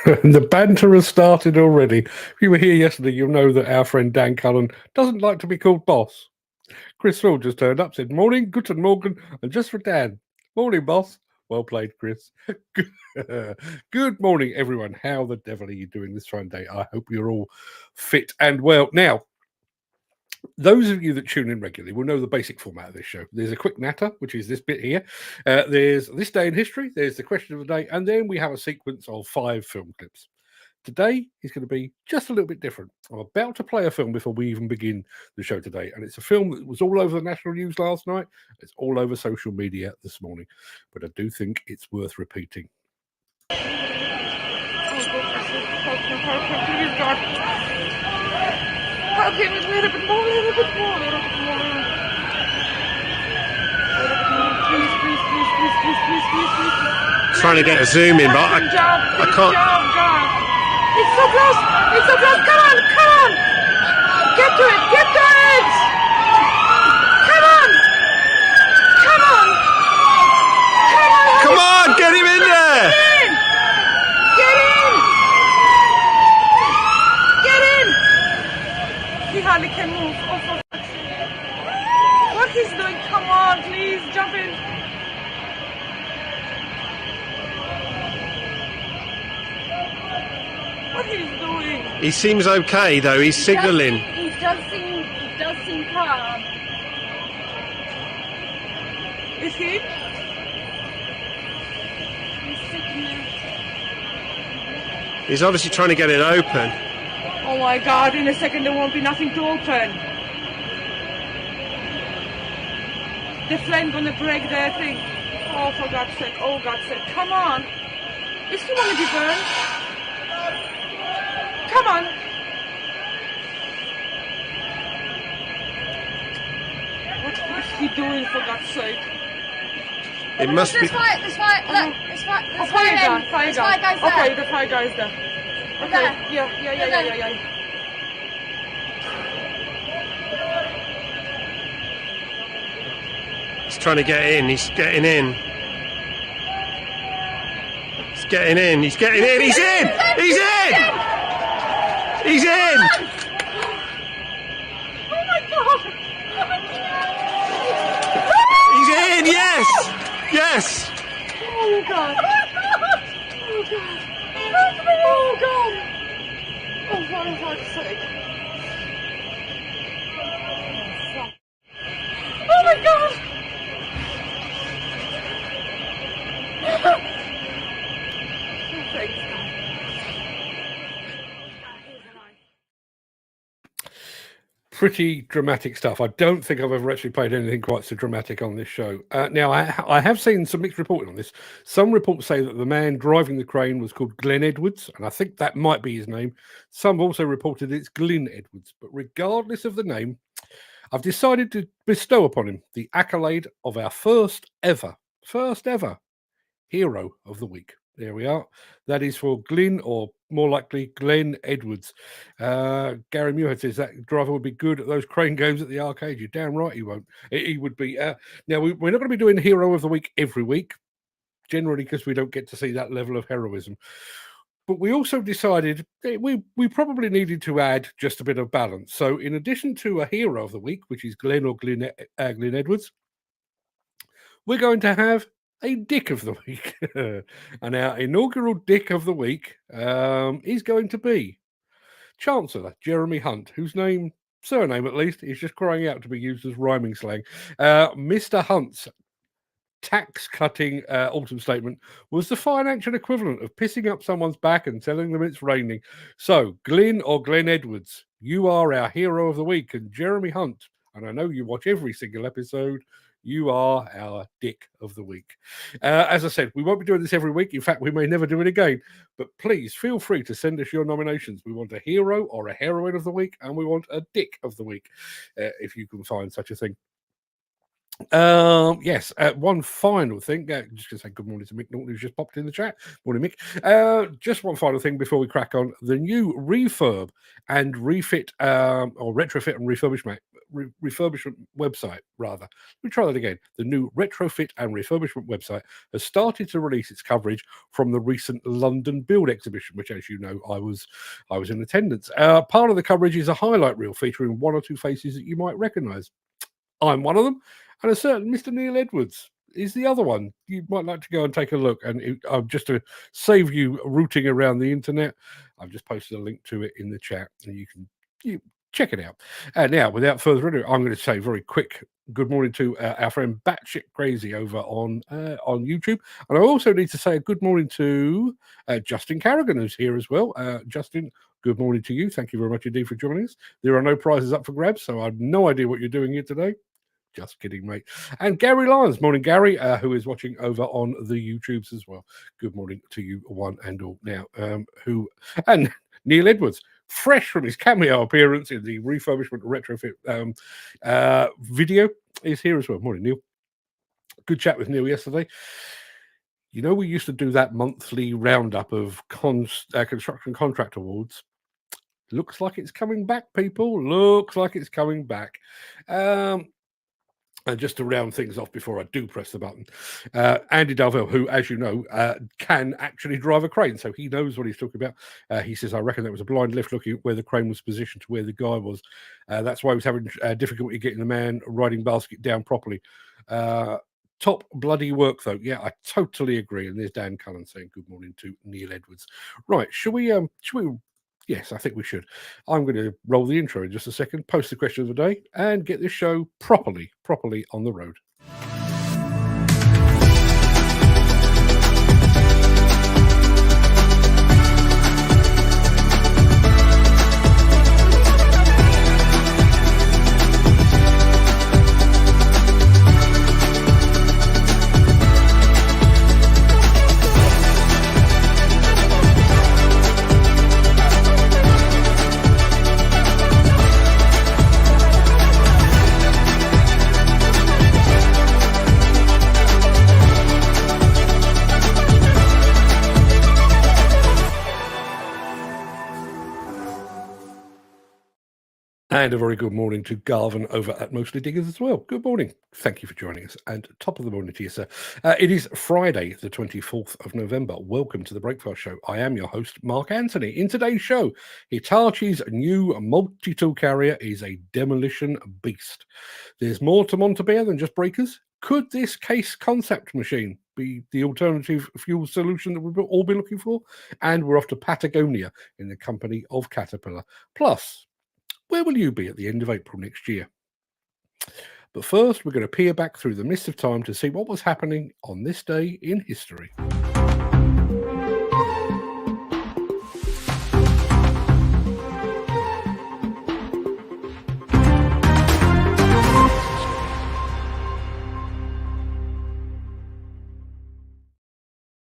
The banter has started already. If you were here yesterday, you'll know that our friend Dan Cullen doesn't like to be called boss. Chris Phil just turned up, said, "Morning, guten Morgen," and just for Dan. "Morning, boss." Well played, Chris. Good morning, everyone. How the devil are you doing this fine day? I hope you're all fit and well. Now, those of you that tune in regularly will know the basic format of this show. There's a quick natter, which is this bit here. There's this day in history. There's the question of the day. And then we have a sequence of 5 film clips. Today is going to be just a little bit different. I'm about to play a film before we even begin the show today. And it's a film that was all over the national news last night. It's all over social media this morning. But I do think it's worth repeating. Help him a little bit more. Please. Trying to get a zoom in, but I can't. It's so close. Come on. Get to it. Come on, get him in there. Get in. He hardly can move. Oh, for fuck's sake. What he's doing? Come on, please, jump in. What he's doing? He seems okay though. He's signalling. He does seem calm. Is he? He's signaling. He's obviously trying to get it open. Oh my God! In a second, there won't be nothing to open. The flame gonna break their thing. Oh, for God's sake! Oh, God's sake! Come on! Is he gonna be burned? Come on! What is he doing, for God's sake? It must be. There's fire, look, there's fire. Oh, fire gun. There's fire guys there. Okay, the fire guy is there. Okay, There. yeah. He's trying to get in. He's getting in. He's getting in. He's in. He's in. Oh my God! He's in. Yes. Oh God! Oh, for fuck's sake! Oh my God! Thanks, God. Pretty dramatic stuff. I don't think I've ever actually played anything quite so dramatic on this show. Now, I have seen some mixed reporting on this. Some reports say that the man driving the crane was called Glenn Edwards, and I think that might be his name. Some also reported it's Glyn Edwards. But regardless of the name, I've decided to bestow upon him the accolade of our first ever Hero of the Week. There we are. That is for Glyn, or more likely Glenn Edwards. Gary Muirhead says that driver would be good at those crane games at the arcade. You're damn right he won't. He would be. Now, we're not going to be doing Hero of the Week every week, generally because we don't get to see that level of heroism. But we also decided we probably needed to add just a bit of balance. So in addition to a Hero of the Week, which is Glenn or Glyn Edwards, we're going to have a Dick of the Week. And our inaugural Dick of the Week is going to be Chancellor Jeremy Hunt, whose surname at least, is just crying out to be used as rhyming slang. Mr. Hunt's tax-cutting autumn statement was the financial equivalent of pissing up someone's back and telling them it's raining. So, Glyn or Glenn Edwards, you are our Hero of the Week, and Jeremy Hunt, and I know you watch every single episode, you are our Dick of the Week. As I said, we won't be doing this every week. In fact, we may never do it again. But please feel free to send us your nominations. We want a hero or a heroine of the week, and we want a Dick of the week, if you can find such a thing. Yes, one final thing. Just going to say good morning to Mick Norton, who's just popped in the chat. Morning, Mick. Just one final thing before we crack on. The new refurb and refit, or retrofit and refurbishment website, rather. Let me try that again. The new retrofit and refurbishment website has started to release its coverage from the recent London Build exhibition, which, as you know, I was in attendance. Part of the coverage is a highlight reel featuring one or two faces that you might recognise. I'm one of them, and a certain Mr. Neil Edwards is the other one. You might like to go and take a look. And just to save you rooting around the internet, I've just posted a link to it in the chat, and you check it out. Now, without further ado, I'm going to say very quick good morning to our friend Batshit Crazy over on YouTube, and I also need to say a good morning to Justin Carrigan, who's here as well. Justin, good morning to you. Thank you very much indeed for joining us. There are no prizes up for grabs, so I have no idea what you're doing here today. Just kidding, mate. And Gary Lyons, morning, Gary, who is watching over on the YouTubes as well. Good morning to you, one and all. Now, and Neil Edwards, fresh from his cameo appearance in the refurbishment retrofit video, is here as well. Morning, Neil. Good chat with Neil yesterday. You know, we used to do that monthly roundup of construction contract awards. Looks like it's coming back, people. Looks like it's coming back. And just to round things off before I do press the button, Andy Darvell, who, as you know, can actually drive a crane, so he knows what he's talking about. He says, I reckon that was a blind lift looking at where the crane was positioned to where the guy was. That's why he was having difficulty getting the man riding basket down properly. Top bloody work, though. Yeah, I totally agree. And there's Dan Cullen saying good morning to Neil Edwards. Right, should we Yes, I think we should. I'm going to roll the intro in just a second, post the question of the day, and get this show properly on the road. And a very good morning to Garvin over at Mostly Diggers as well. Good morning. Thank you for joining us. And top of the morning to you, sir. It is Friday, the 24th of November. Welcome to the Breakfast Show. I am your host, Mark Anthony. In today's show, Hitachi's new multi-tool carrier is a demolition beast. There's more to Montabert than just breakers. Could this case concept machine be the alternative fuel solution that we've all been looking for? And we're off to Patagonia in the company of Caterpillar. Plus, where will you be at the end of April next year? But first, we're going to peer back through the mist of time to see what was happening on this day in history.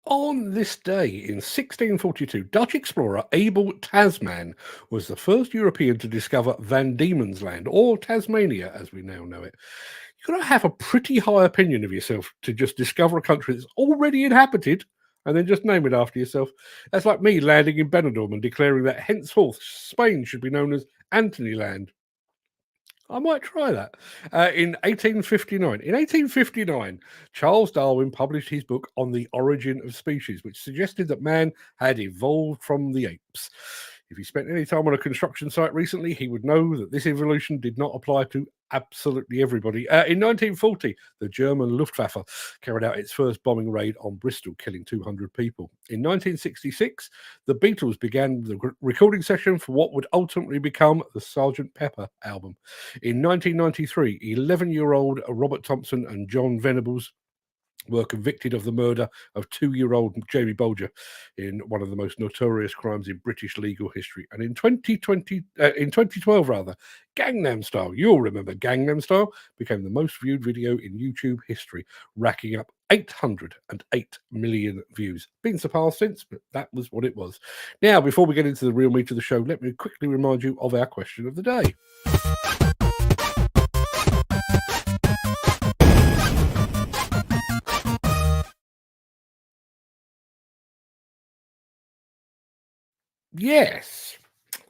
On this day in 1642, Dutch explorer Abel Tasman was the first European to discover Van Diemen's Land, or Tasmania as we now know it. You've got to have a pretty high opinion of yourself to just discover a country that's already inhabited and then just name it after yourself. That's like me landing in Benidorm and declaring that henceforth Spain should be known as Anthony Land. I might try that. In 1859, Charles Darwin published his book On the Origin of Species, which suggested that man had evolved from the apes. If he spent any time on a construction site recently, he would know that this evolution did not apply to absolutely everybody. In 1940, the German Luftwaffe carried out its first bombing raid on Bristol, killing 200 people. In 1966, the Beatles began the recording session for what would ultimately become the Sgt. Pepper album. In 1993, 11-year-old Robert Thompson and John Venables were convicted of the murder of 2-year-old Jamie Bolger in one of the most notorious crimes in British legal history. And in 2012, Gangnam Style, you'll remember Gangnam Style, became the most viewed video in YouTube history, racking up 808 million views. Been surpassed since, but that was what it was. Now, before we get into the real meat of the show, let me quickly remind you of our question of the day. Yes,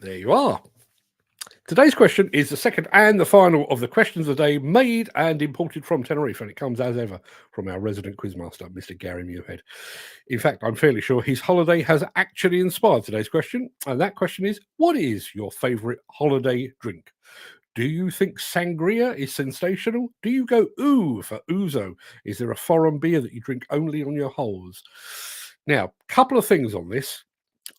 there you are. Today's question is the second and the final of the questions of the day, made and imported from Tenerife, and it comes as ever from our resident quizmaster, Mr. Gary Muirhead. In fact, I'm fairly sure his holiday has actually inspired today's question, and that question is, what is your favourite holiday drink? Do you think sangria is sensational? Do you go ooh for ouzo? Is there a foreign beer that you drink only on your holes? Now, couple of things on this.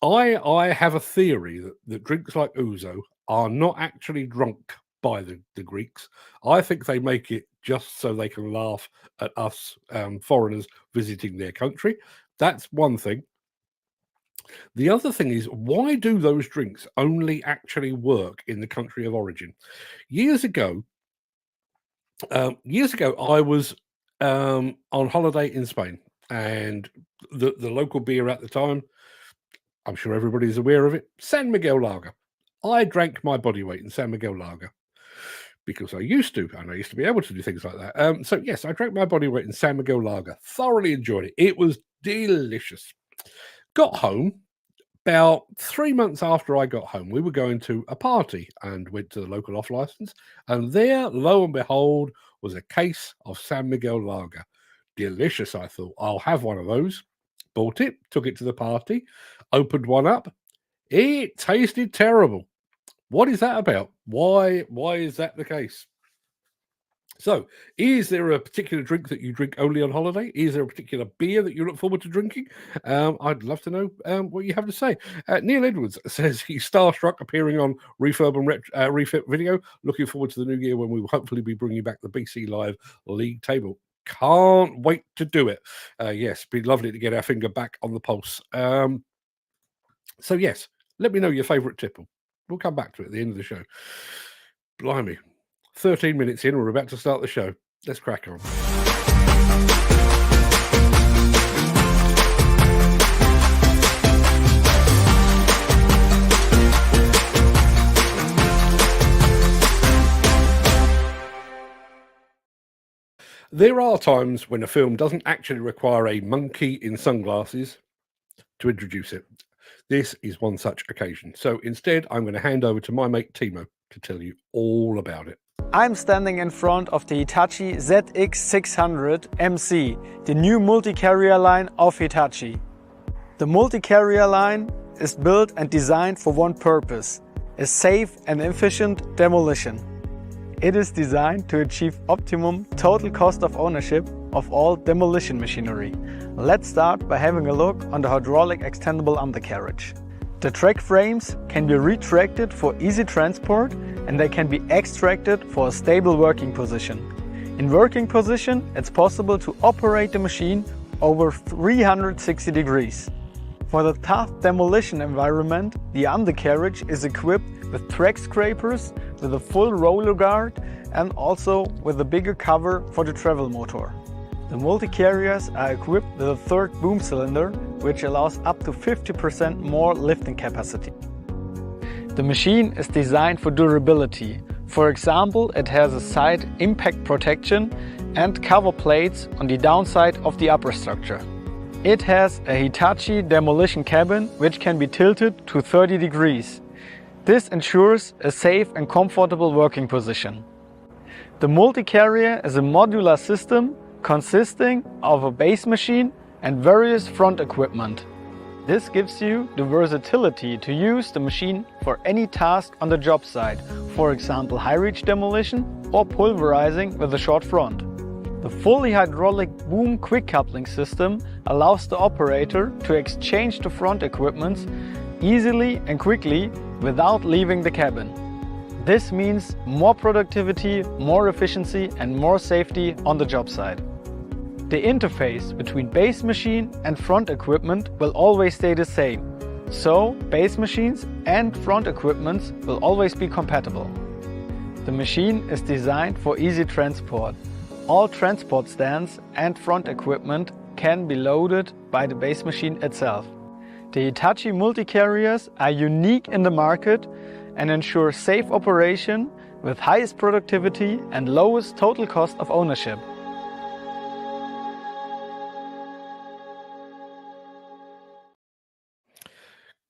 I have a theory that drinks like ouzo are not actually drunk by the Greeks. I think they make it just so they can laugh at us foreigners visiting their country. That's one thing. The other thing is, why do those drinks only actually work in the country of origin? Years ago, I was on holiday in Spain, and the local beer at the time, I'm sure everybody's aware of it, San Miguel Lager. I drank my body weight in San Miguel Lager because I used to, and I used to be able to do things like that. So yes, I drank my body weight in San Miguel Lager. Thoroughly enjoyed it. It was delicious. Got home. About 3 months after I got home, we were going to a party and went to the local off license. And there, lo and behold, was a case of San Miguel Lager. Delicious, I thought. I'll have one of those. Bought it, took it to the party, opened one up. It tasted terrible. What is that about? Why is that the case? So, is there a particular drink that you drink only on holiday? Is there a particular beer that you look forward to drinking? I'd love to know what you have to say. Neil Edwards says he's starstruck appearing on Refurb and Refit video. Looking forward to the new year when we will hopefully be bringing back the BC Live League table. Can't wait to do it. Yes, be lovely to get our finger back on the pulse. So, yes, let me know your favourite tipple. We'll come back to it at the end of the show. Blimey. 13 minutes in, we're about to start the show. Let's crack on. There are times when a film doesn't actually require a monkey in sunglasses to introduce it. This is one such occasion. So instead, I'm going to hand over to my mate Timo to tell you all about it. I'm standing in front of the Hitachi ZX600 MC, the new multi-carrier line of Hitachi. The multi-carrier line is built and designed for one purpose, a safe and efficient demolition. It is designed to achieve optimum total cost of ownership of all demolition machinery. Let's start by having a look on the hydraulic extendable undercarriage. The track frames can be retracted for easy transport, and they can be extracted for a stable working position. In working position, it's possible to operate the machine over 360 degrees. For the tough demolition environment, the undercarriage is equipped with track scrapers, with a full roller guard, and also with a bigger cover for the travel motor. The multi-carriers are equipped with a third boom cylinder, which allows up to 50% more lifting capacity. The machine is designed for durability. For example, it has a side impact protection and cover plates on the downside of the upper structure. It has a Hitachi demolition cabin which can be tilted to 30 degrees. This ensures a safe and comfortable working position. The multi-carrier is a modular system consisting of a base machine and various front equipment. This gives you the versatility to use the machine for any task on the job site, for example high-reach demolition or pulverizing with a short front. The fully hydraulic boom quick coupling system allows the operator to exchange the front equipment easily and quickly without leaving the cabin. This means more productivity, more efficiency and more safety on the job site. The interface between base machine and front equipment will always stay the same, so base machines and front equipment will always be compatible. The machine is designed for easy transport. All transport stands and front equipment can be loaded by the base machine itself. The Hitachi multi-carriers are unique in the market and ensure safe operation with highest productivity and lowest total cost of ownership.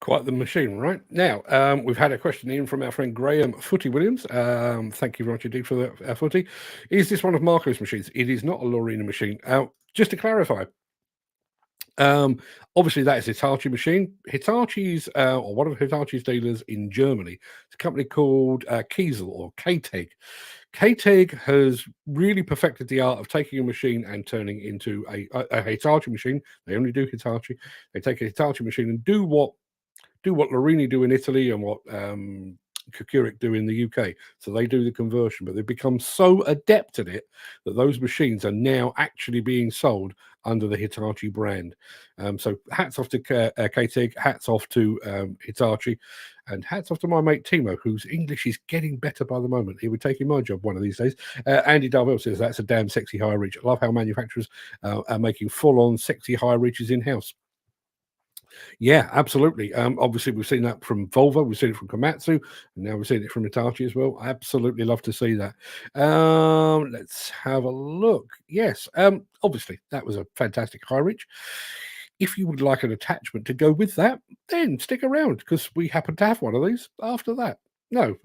Quite the machine, right? Now, we've had a question in from our friend Graham Footy Williams. Thank you very much indeed for that, Footy. Is this one of Marco's machines? It is not a Lorena machine. Just to clarify, obviously that is Hitachi machine. Hitachi's, or one of Hitachi's dealers in Germany, it's a company called Kiesel or Craic. Craic has really perfected the art of taking a machine and turning into a Hitachi machine. They only do Hitachi. They take a Hitachi machine and do what Lorini do in Italy and what Craic do in the UK. So they do the conversion, but they've become so adept at it that those machines are now actually being sold under the Hitachi brand. So hats off to Craic, hats off to Hitachi, and hats off to my mate Timo, whose English is getting better by the moment. He'll be taking my job one of these days. Andy Darvell says that's a damn sexy high reach. I love how manufacturers are making full-on sexy high reaches in-house. Yeah, absolutely. Obviously, we've seen that from Volvo, we've seen it from Komatsu, and now we've seen it from Hitachi as well. I absolutely love to see that. Let's have a look. Yes, obviously, that was a fantastic high reach. If you would like an attachment to go with that, then stick around because we happen to have one of these after that. No,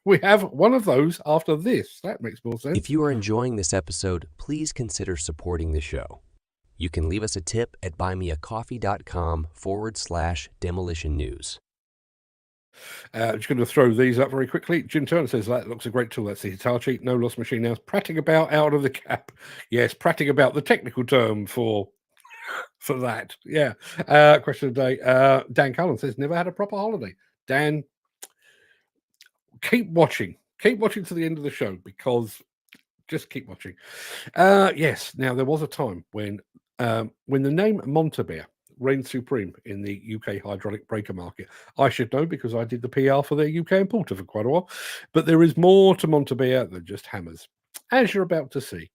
we have one of those after this. That makes more sense. If you are enjoying this episode, please consider supporting the show. You can leave us a tip at buymeacoffee.com/demolition news. Just going to throw these up very quickly. Jim Turner says that looks a great tool. That's the Hitachi no loss machine now. Prattling about out of the cap. Yes, prattling about, the technical term for that. Yeah. Question of the day. Dan Cullen says never had a proper holiday. Dan, keep watching. Keep watching to the end of the show because just keep watching. Yes. Now there was a time when the name Montabert reigned supreme in the UK hydraulic breaker market. I should know because I did the PR for their UK importer for quite a while. But there is more to Montabert than just hammers, as you're about to see.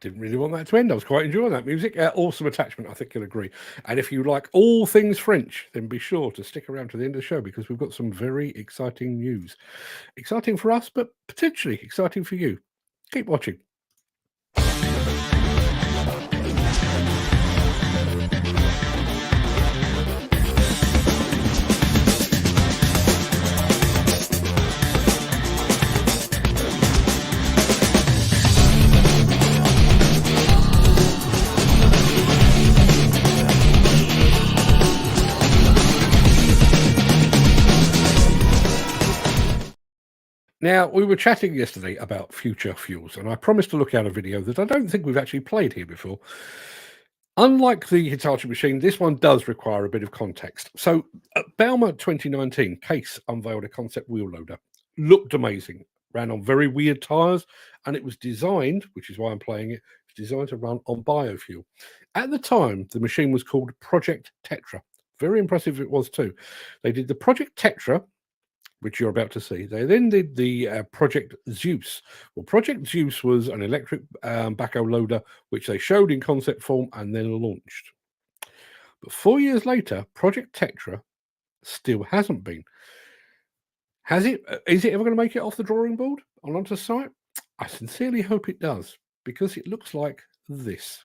Didn't really want that to end. I was quite enjoying that music. Awesome attachment, I think you'll agree. And if you like all things French, then be sure to stick around to the end of the show because we've got some very exciting news. Exciting for us, but potentially exciting for you. Keep watching. Now, we were chatting yesterday about future fuels, and I promised to look out a video that I don't think we've actually played here before. Unlike the Hitachi machine, this one does require a bit of context. So at Bauma 2019, Case unveiled a concept wheel loader. Looked amazing, ran on very weird tyres, and it was designed, which is why I'm playing it, designed to run on biofuel. At the time, the machine was called Project Tetra. Very impressive it was too. They did the Project Tetra, which you're about to see. They then did the Project Zeus. Well, Project Zeus was an electric backhoe loader, which they showed in concept form and then launched. But 4 years later, Project Tetra still hasn't been. Has it? Is it ever going to make it off the drawing board and onto site? I sincerely hope it does, because it looks like this.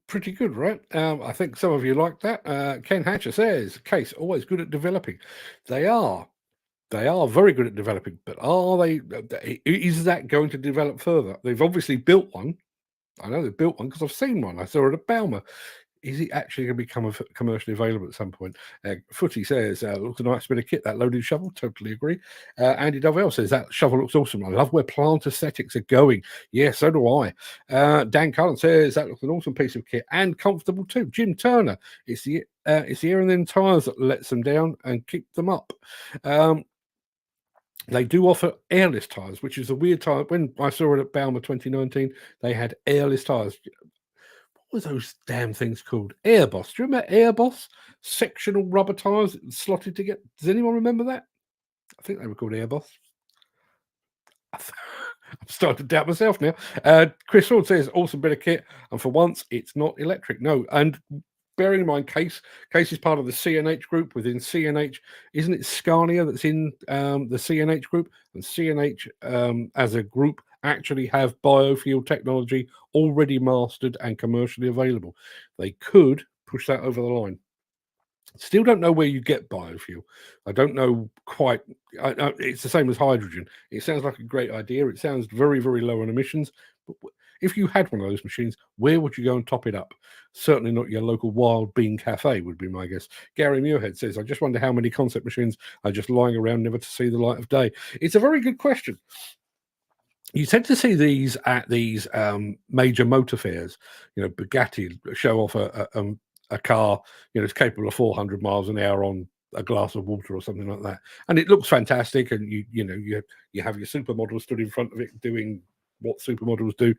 Pretty good, right? I think some of you like that. Ken Hatcher says, Case, always good at developing. They are. They are very good at developing, but are they? Is that going to develop further? They've obviously built one. I know they've built one because I've seen one. I saw it at Bauma. Is it actually going to become commercially available at some point? Footy says, looks a nice bit of kit, that loaded shovel. Totally agree. Andy Dovell says, that shovel looks awesome. I love where plant aesthetics are going. Yeah, so do I. Dan Cullen says, that looks an awesome piece of kit and comfortable too. Jim Turner, it's the air and then tyres that lets them down and keep them up. They do offer airless tyres, which is a weird tyre. When I saw it at Bauma 2019, they had airless tyres. What were those damn things called? Airboss. Do you remember Airboss? Sectional rubber tyres slotted together. Does anyone remember that? I think they were called Airboss. I'm starting to doubt myself now. Chris Ford says, awesome bit of kit. And for once, it's not electric. No. And bearing in mind, Case is part of the CNH group. Within CNH, isn't it Scania that's in the CNH group? And CNH as a group actually have biofuel technology already mastered and commercially available. They could push that over the line. Still don't know where you get biofuel. I don't know quite. It's the same as hydrogen. It sounds like a great idea. It sounds very, very low on emissions. But if you had one of those machines, where would you go and top it up? Certainly not your local Wild Bean Cafe would be my guess. Gary Muirhead says, I just wonder how many concept machines are just lying around never to see the light of day. It's a very good question. You tend to see these at these major motor fairs. You know, Bugatti show off a car, you know, it's capable of 400 miles an hour on a glass of water or something like that, and it looks fantastic. And you have your supermodel stood in front of it doing what supermodels do,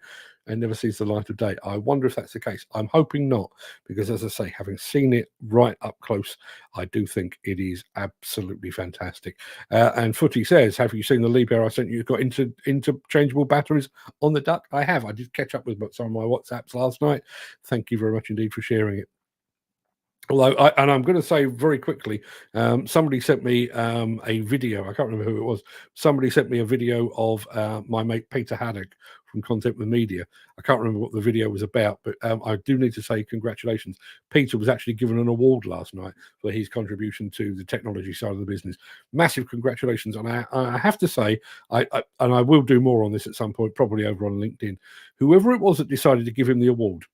and never sees the light of day. I wonder if that's the case. I'm hoping not, because as I say, having seen it right up close, I do think it is absolutely fantastic. And Footy says, have you seen the Leap Air I sent you? Got interchangeable batteries on the Duck? I have. I did catch up with some of my WhatsApps last night. Thank you very much indeed for sharing it. Although, I'm going to say very quickly, somebody sent me a video. I can't remember who it was. Somebody sent me a video of my mate Peter Haddock from Content with Media. I can't remember what the video was about, but I do need to say congratulations. Peter was actually given an award last night for his contribution to the technology side of the business. Massive congratulations. And I have to say, and I will do more on this at some point, probably over on LinkedIn, whoever it was that decided to give him the award,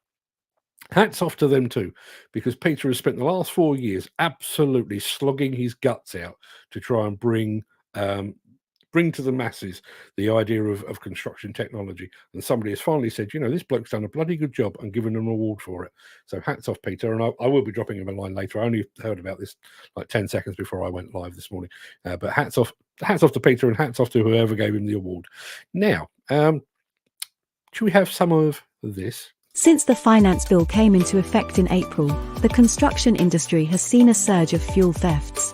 hats off to them too, because Peter has spent the last 4 years absolutely slogging his guts out to try and bring to the masses the idea of construction technology. And somebody has finally said, you know, this bloke's done a bloody good job, and given him an award for it. So hats off, Peter. And I will be dropping him a line later. I only heard about this like 10 seconds before I went live this morning. But hats off to Peter, and hats off to whoever gave him the award. Now, should we have some of this? Since the finance bill came into effect in April, the construction industry has seen a surge of fuel thefts.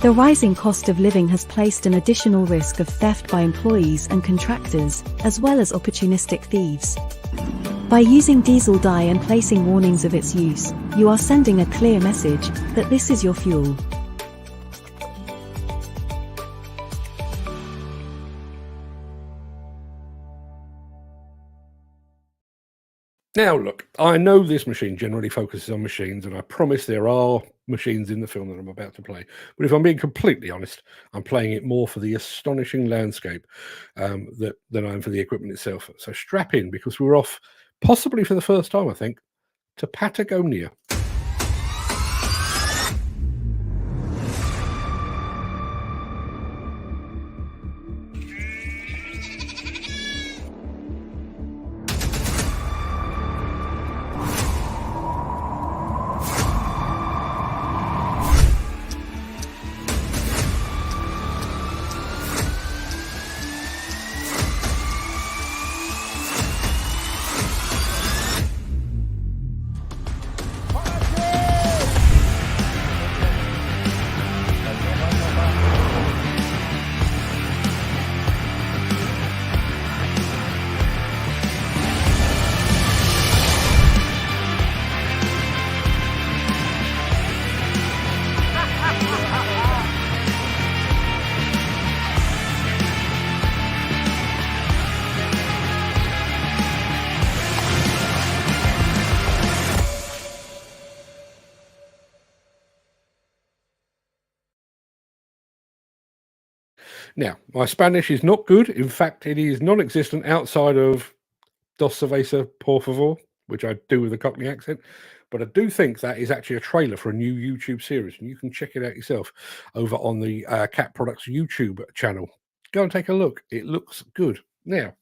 The rising cost of living has placed an additional risk of theft by employees and contractors, as well as opportunistic thieves. By using diesel dye and placing warnings of its use, you are sending a clear message that this is your fuel. Now, look, I know this machine generally focuses on machines, and I promise there are machines in the film that I'm about to play. But if I'm being completely honest, I'm playing it more for the astonishing landscape than I am for the equipment itself. So strap in, because we're off, possibly for the first time, I think, to Patagonia. Now, my Spanish is not good. In fact, it is non-existent outside of Dos Cerveza, por favor, which I do with a Cockney accent. But I do think that is actually a trailer for a new YouTube series, and you can check it out yourself over on the Cat Products YouTube channel. Go and take a look. It looks good. Now,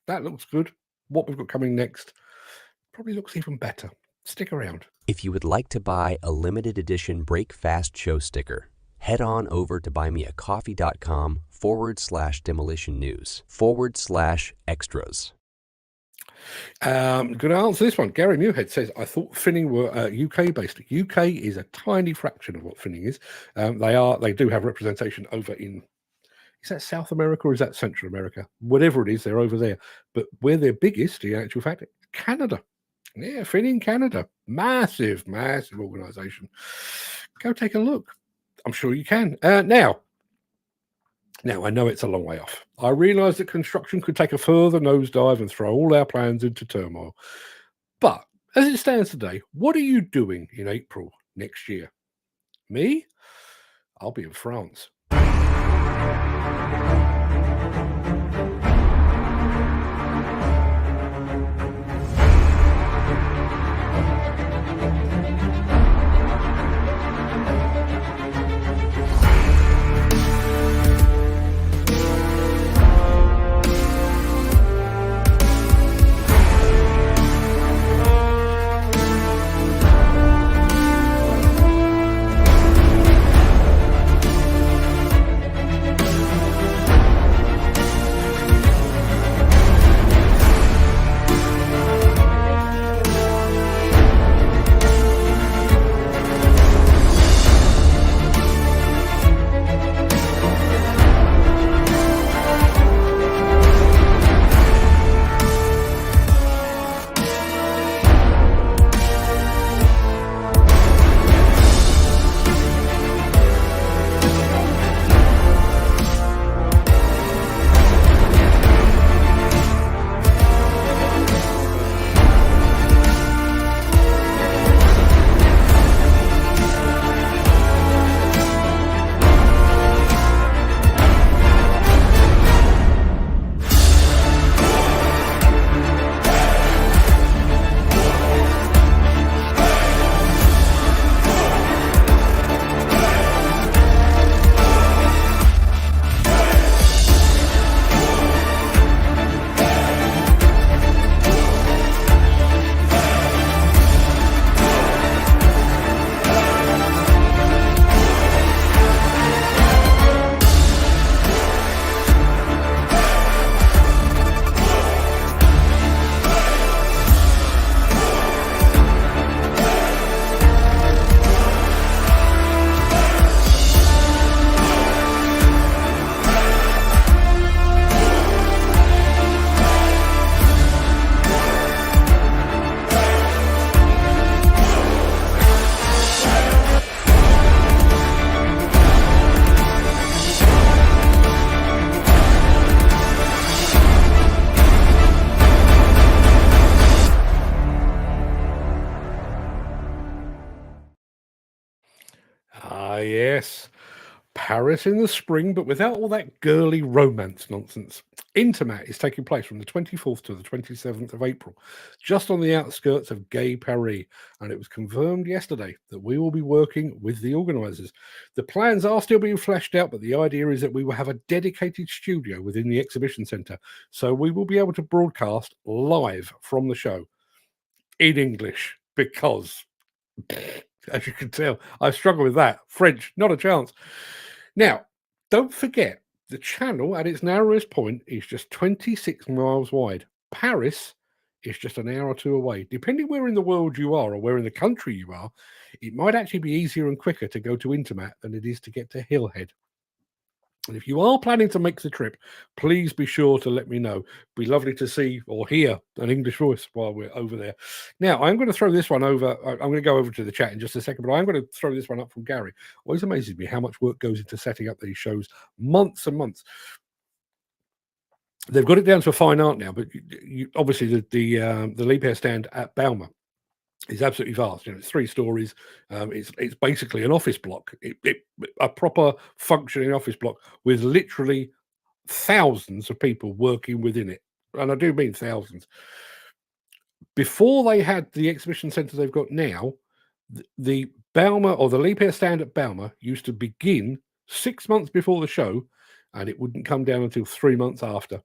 that looks good. What we've got coming next probably looks even better. Stick around. If you would like to buy a limited edition Break Fast show sticker, head on over to buymeacoffee.com/demolition news/extras. Going to answer this one. Gary Muirhead says, I thought Finning were UK based. UK is a tiny fraction of what Finning is. They do have representation over in, is that South America or is that Central America? Whatever it is, they're over there. But where they're biggest, in actual fact, Canada. Yeah, Finning Canada. Massive, massive organization. Go take a look. I'm sure you can. Now, I know it's a long way off. I realise that construction could take a further nosedive and throw all our plans into turmoil. But as it stands today, what are you doing in April next year? Me? I'll be in France. Yes. Paris in the spring, but without all that girly romance nonsense. Intermat is taking place from the 24th to the 27th of April, just on the outskirts of Gay Paris, and it was confirmed yesterday that we will be working with the organisers. The plans are still being fleshed out, but the idea is that we will have a dedicated studio within the exhibition centre, so we will be able to broadcast live from the show in English, because, as you can tell, I struggle with that. French, not a chance. Now, don't forget, the channel at its narrowest point is just 26 miles wide. Paris is just an hour or two away. Depending where in the world you are or where in the country you are, it might actually be easier and quicker to go to Intermat than it is to get to Hillhead. And if you are planning to make the trip, please be sure to let me know. It'd be lovely to see or hear an English voice while we're over there. Now, I'm going to throw this one over. I'm going to go over to the chat in just a second, but I'm going to throw this one up from Gary. Always amazes me how much work goes into setting up these shows, months and months. They've got it down to a fine art now, but obviously the leap hair stand at Balmer is absolutely vast. It's 3 stories. It's basically an office block, a proper functioning office block with literally thousands of people working within it, and I do mean thousands. Before they had the exhibition centre they've got now, the Balmer or the leap hair stand at Balmer used to begin 6 months before the show, and it wouldn't come down until 3 months after.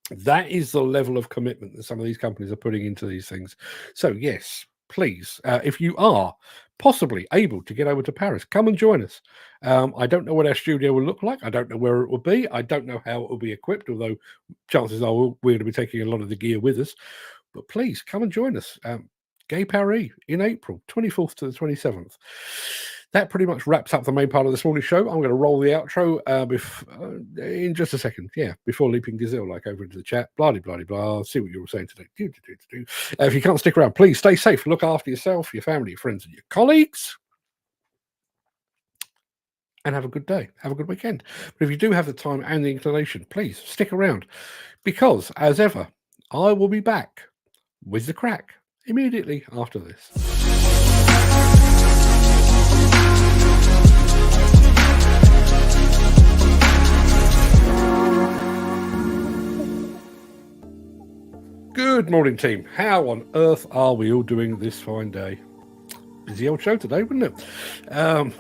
That is the level of commitment that some of these companies are putting into these things. So yes, please, if you are possibly able to get over to Paris, come and join us. I don't know what our studio will look like. I don't know where it will be. I don't know how it will be equipped, although chances are we're going to be taking a lot of the gear with us. But please come and join us. Gay Paris in April, 24th to the 27th. That pretty much wraps up the main part of this morning's show. I'm going to roll the outro in just a second. Yeah, before leaping Gazelle like over into the chat. Blah, blah, blah, blah. See what you're all saying today. If you can't stick around, please stay safe. Look after yourself, your family, your friends, and your colleagues. And have a good day. Have a good weekend. But if you do have the time and the inclination, please stick around. Because, as ever, I will be back with the Craic immediately after this. Good morning, team. How on earth are we all doing this fine day? Busy old show today, wouldn't it?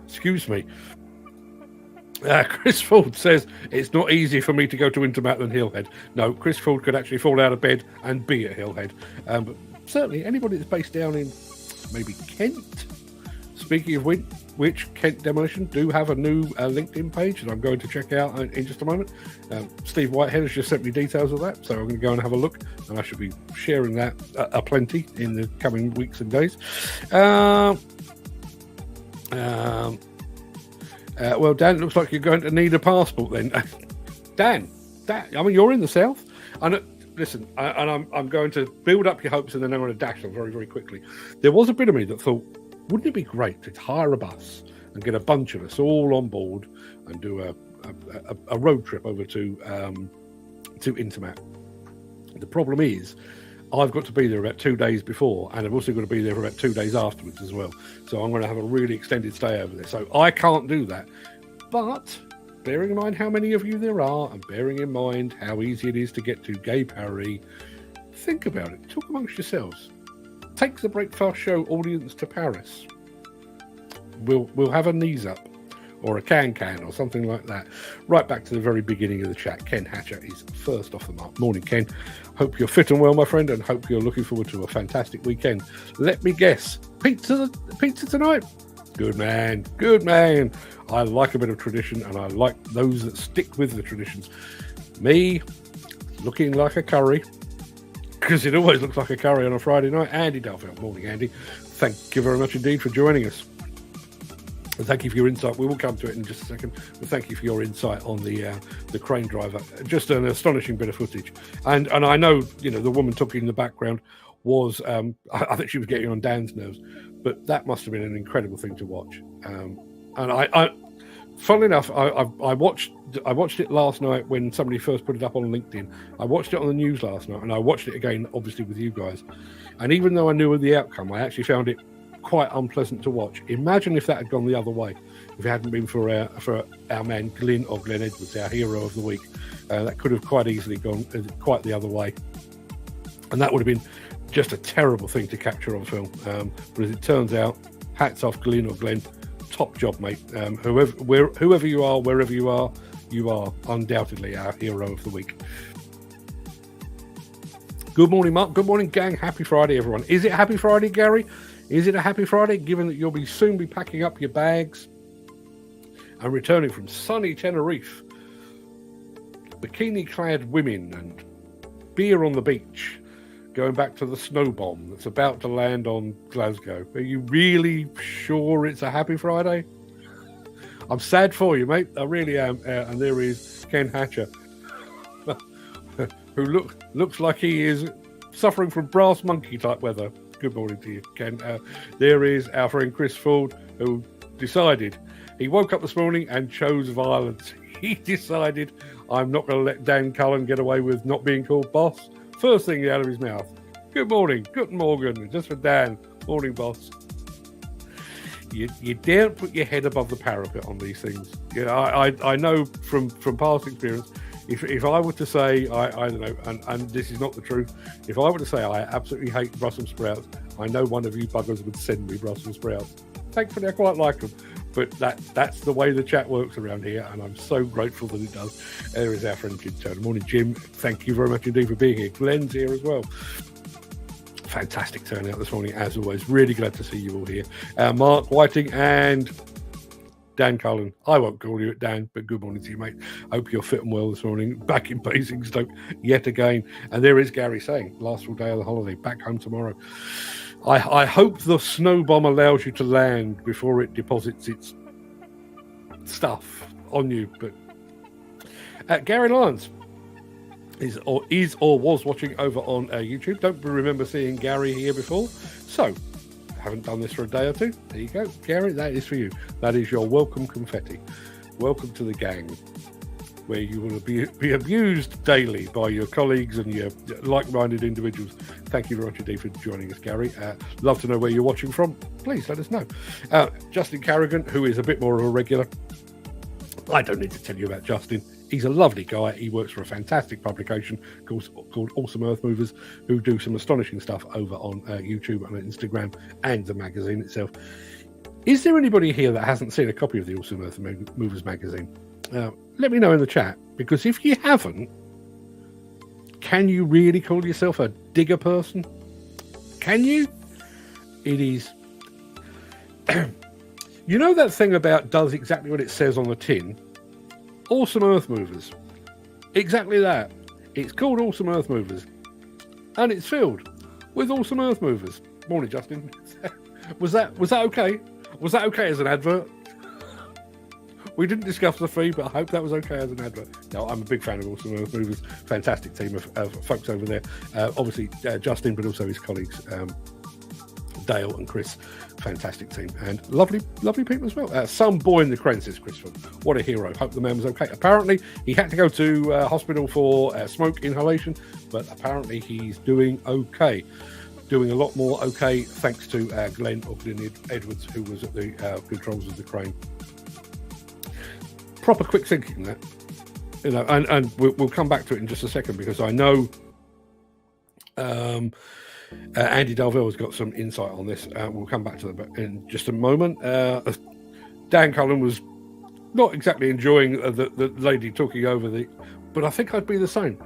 Excuse me. Chris Ford says, it's not easier for me to go to Intermat than Hillhead. No, Chris Ford could actually fall out of bed and be at Hillhead. But certainly anybody that's based down in maybe Kent. Speaking of which, Kent Demolition do have a new LinkedIn page that I'm going to check out in just a moment. Steve Whitehead has just sent me details of that, so I'm going to go and have a look, and I should be sharing that aplenty in the coming weeks and days. Well, Dan, it looks like you're going to need a passport then. Dan, I mean, you're in the south. And listen, I'm going to build up your hopes, and then I'm going to dash them very, very quickly. There was a bit of me that thought, wouldn't it be great to hire a bus and get a bunch of us all on board and do a road trip over to Intermat? The problem is, I've got to be there about 2 days before, and I've also got to be there for about 2 days afterwards as well. So I'm going to have a really extended stay over there. So I can't do that. But bearing in mind how many of you there are, and bearing in mind how easy it is to get to Gay Paris, think about it. Talk amongst yourselves. Take the Breakfast Show audience to Paris. We'll have a knees up, or a can or something like that. Right back to the very beginning of the chat. Ken Hatcher is first off the mark. Morning, Ken. Hope you're fit and well, my friend, and hope you're looking forward to a fantastic weekend. Let me guess, pizza tonight? Good man, good man. I like a bit of tradition, and I like those that stick with the traditions. Me, looking like a curry, because it always looks like a curry on a Friday night. Andy Duffield. Morning, Andy. Thank you very much indeed for joining us. And thank you for your insight. We will come to it in just a second. But thank you for your insight on the crane driver. Just an astonishing bit of footage. And I know, the woman talking in the background was, I think she was getting on Dan's nerves, but that must have been an incredible thing to watch. And I funnily enough, I watched it last night when somebody first put it up on LinkedIn. I watched it on the news last night, and I watched it again, obviously, with you guys. And even though I knew the outcome, I actually found it quite unpleasant to watch. Imagine if that had gone the other way. If it hadn't been for our man Glyn Edwards, our hero of the week, that could have quite easily gone quite the other way. And that would have been just a terrible thing to capture on film. But as it turns out, hats off Glenn. Top job, mate. Whoever you are, wherever you are undoubtedly our hero of the week. Good morning, Mark. Good morning, gang. Happy Friday, everyone. Is it Happy Friday, Gary? Is it a Happy Friday, given that you'll soon be packing up your bags and returning from sunny Tenerife? Bikini-clad women and beer on the beach, going back to the snow bomb that's about to land on Glasgow. Are you really sure it's a Happy Friday? I'm sad for you, mate. I really am. And there is Ken Hatcher, who looks like he is suffering from brass monkey type weather. Good morning to you, Ken. There is our friend Chris Ford, who decided he woke up this morning and chose violence. He decided, I'm not going to let Dan Cullen get away with not being called boss. First thing out of his mouth. Good morning, Guten Morgen, just for Dan. Morning, boss. You daren't put your head above the parapet on these things. You know, I know from past experience, if I were to say, I don't know, and this is not the truth, if I were to say I absolutely hate Brussels sprouts, I know one of you buggers would send me Brussels sprouts. Thankfully, I quite like them. But that's the way the chat works around here, and I'm so grateful that it does. There is our friend Jim Turner. Morning, Jim. Thank you very much indeed for being here. Glenn's here as well. Fantastic turnout this morning, as always. Really glad to see you all here. Mark Whiting and Dan Cullen. I won't call you Dan, but good morning to you, mate. Hope you're fit and well this morning. Back in Basingstoke yet again. And there is Gary saying, last full day of the holiday, back home tomorrow. I hope the snow bomb allows you to land before it deposits its stuff on you. But Gary Lyons is or was watching over on YouTube. Don't remember seeing Gary here before. So, haven't done this for a day or two. There you go. Gary, that is for you. That is your welcome confetti. Welcome to the gang, where you will be abused daily by your colleagues and your like-minded individuals. Thank you very much indeed for joining us, Gary. Love to know where you're watching from. Please let us know. Justin Carrigan, who is a bit more of a regular. I don't need to tell you about Justin. He's a lovely guy. He works for a fantastic publication called Awesome Earth Movers, who do some astonishing stuff over on YouTube and Instagram and the magazine itself. Is there anybody here that hasn't seen a copy of the Awesome Earth Movers magazine? Let me know in the chat, because if you haven't, can you really call yourself a digger person? Can you? It is. You know that thing about does exactly what it says on the tin? Awesome Earth Movers. Exactly that. It's called Awesome Earth Movers. And it's filled with Awesome Earth Movers. Morning, Justin. Was that okay? Was that okay as an advert? We didn't discuss the fee, but I hope that was okay as an advert. No, I'm a big fan of Awesome Earth Movers. Fantastic team of folks over there. Obviously, Justin, but also his colleagues, Dale and Chris. Fantastic team. And lovely people as well. Some boy in the crane, says Christopher. What a hero. Hope the man was okay. Apparently, he had to go to hospital for smoke inhalation, but apparently he's doing okay. Doing a lot more okay, thanks to Glyn Edwards, who was at the controls of the crane. Proper quick thinking, that, you know, and we'll come back to it in just a second, because I know Andy Darvell has got some insight on this. We'll come back to that in just a moment. Dan Cullen was not exactly enjoying the lady talking over but I think I'd be the same.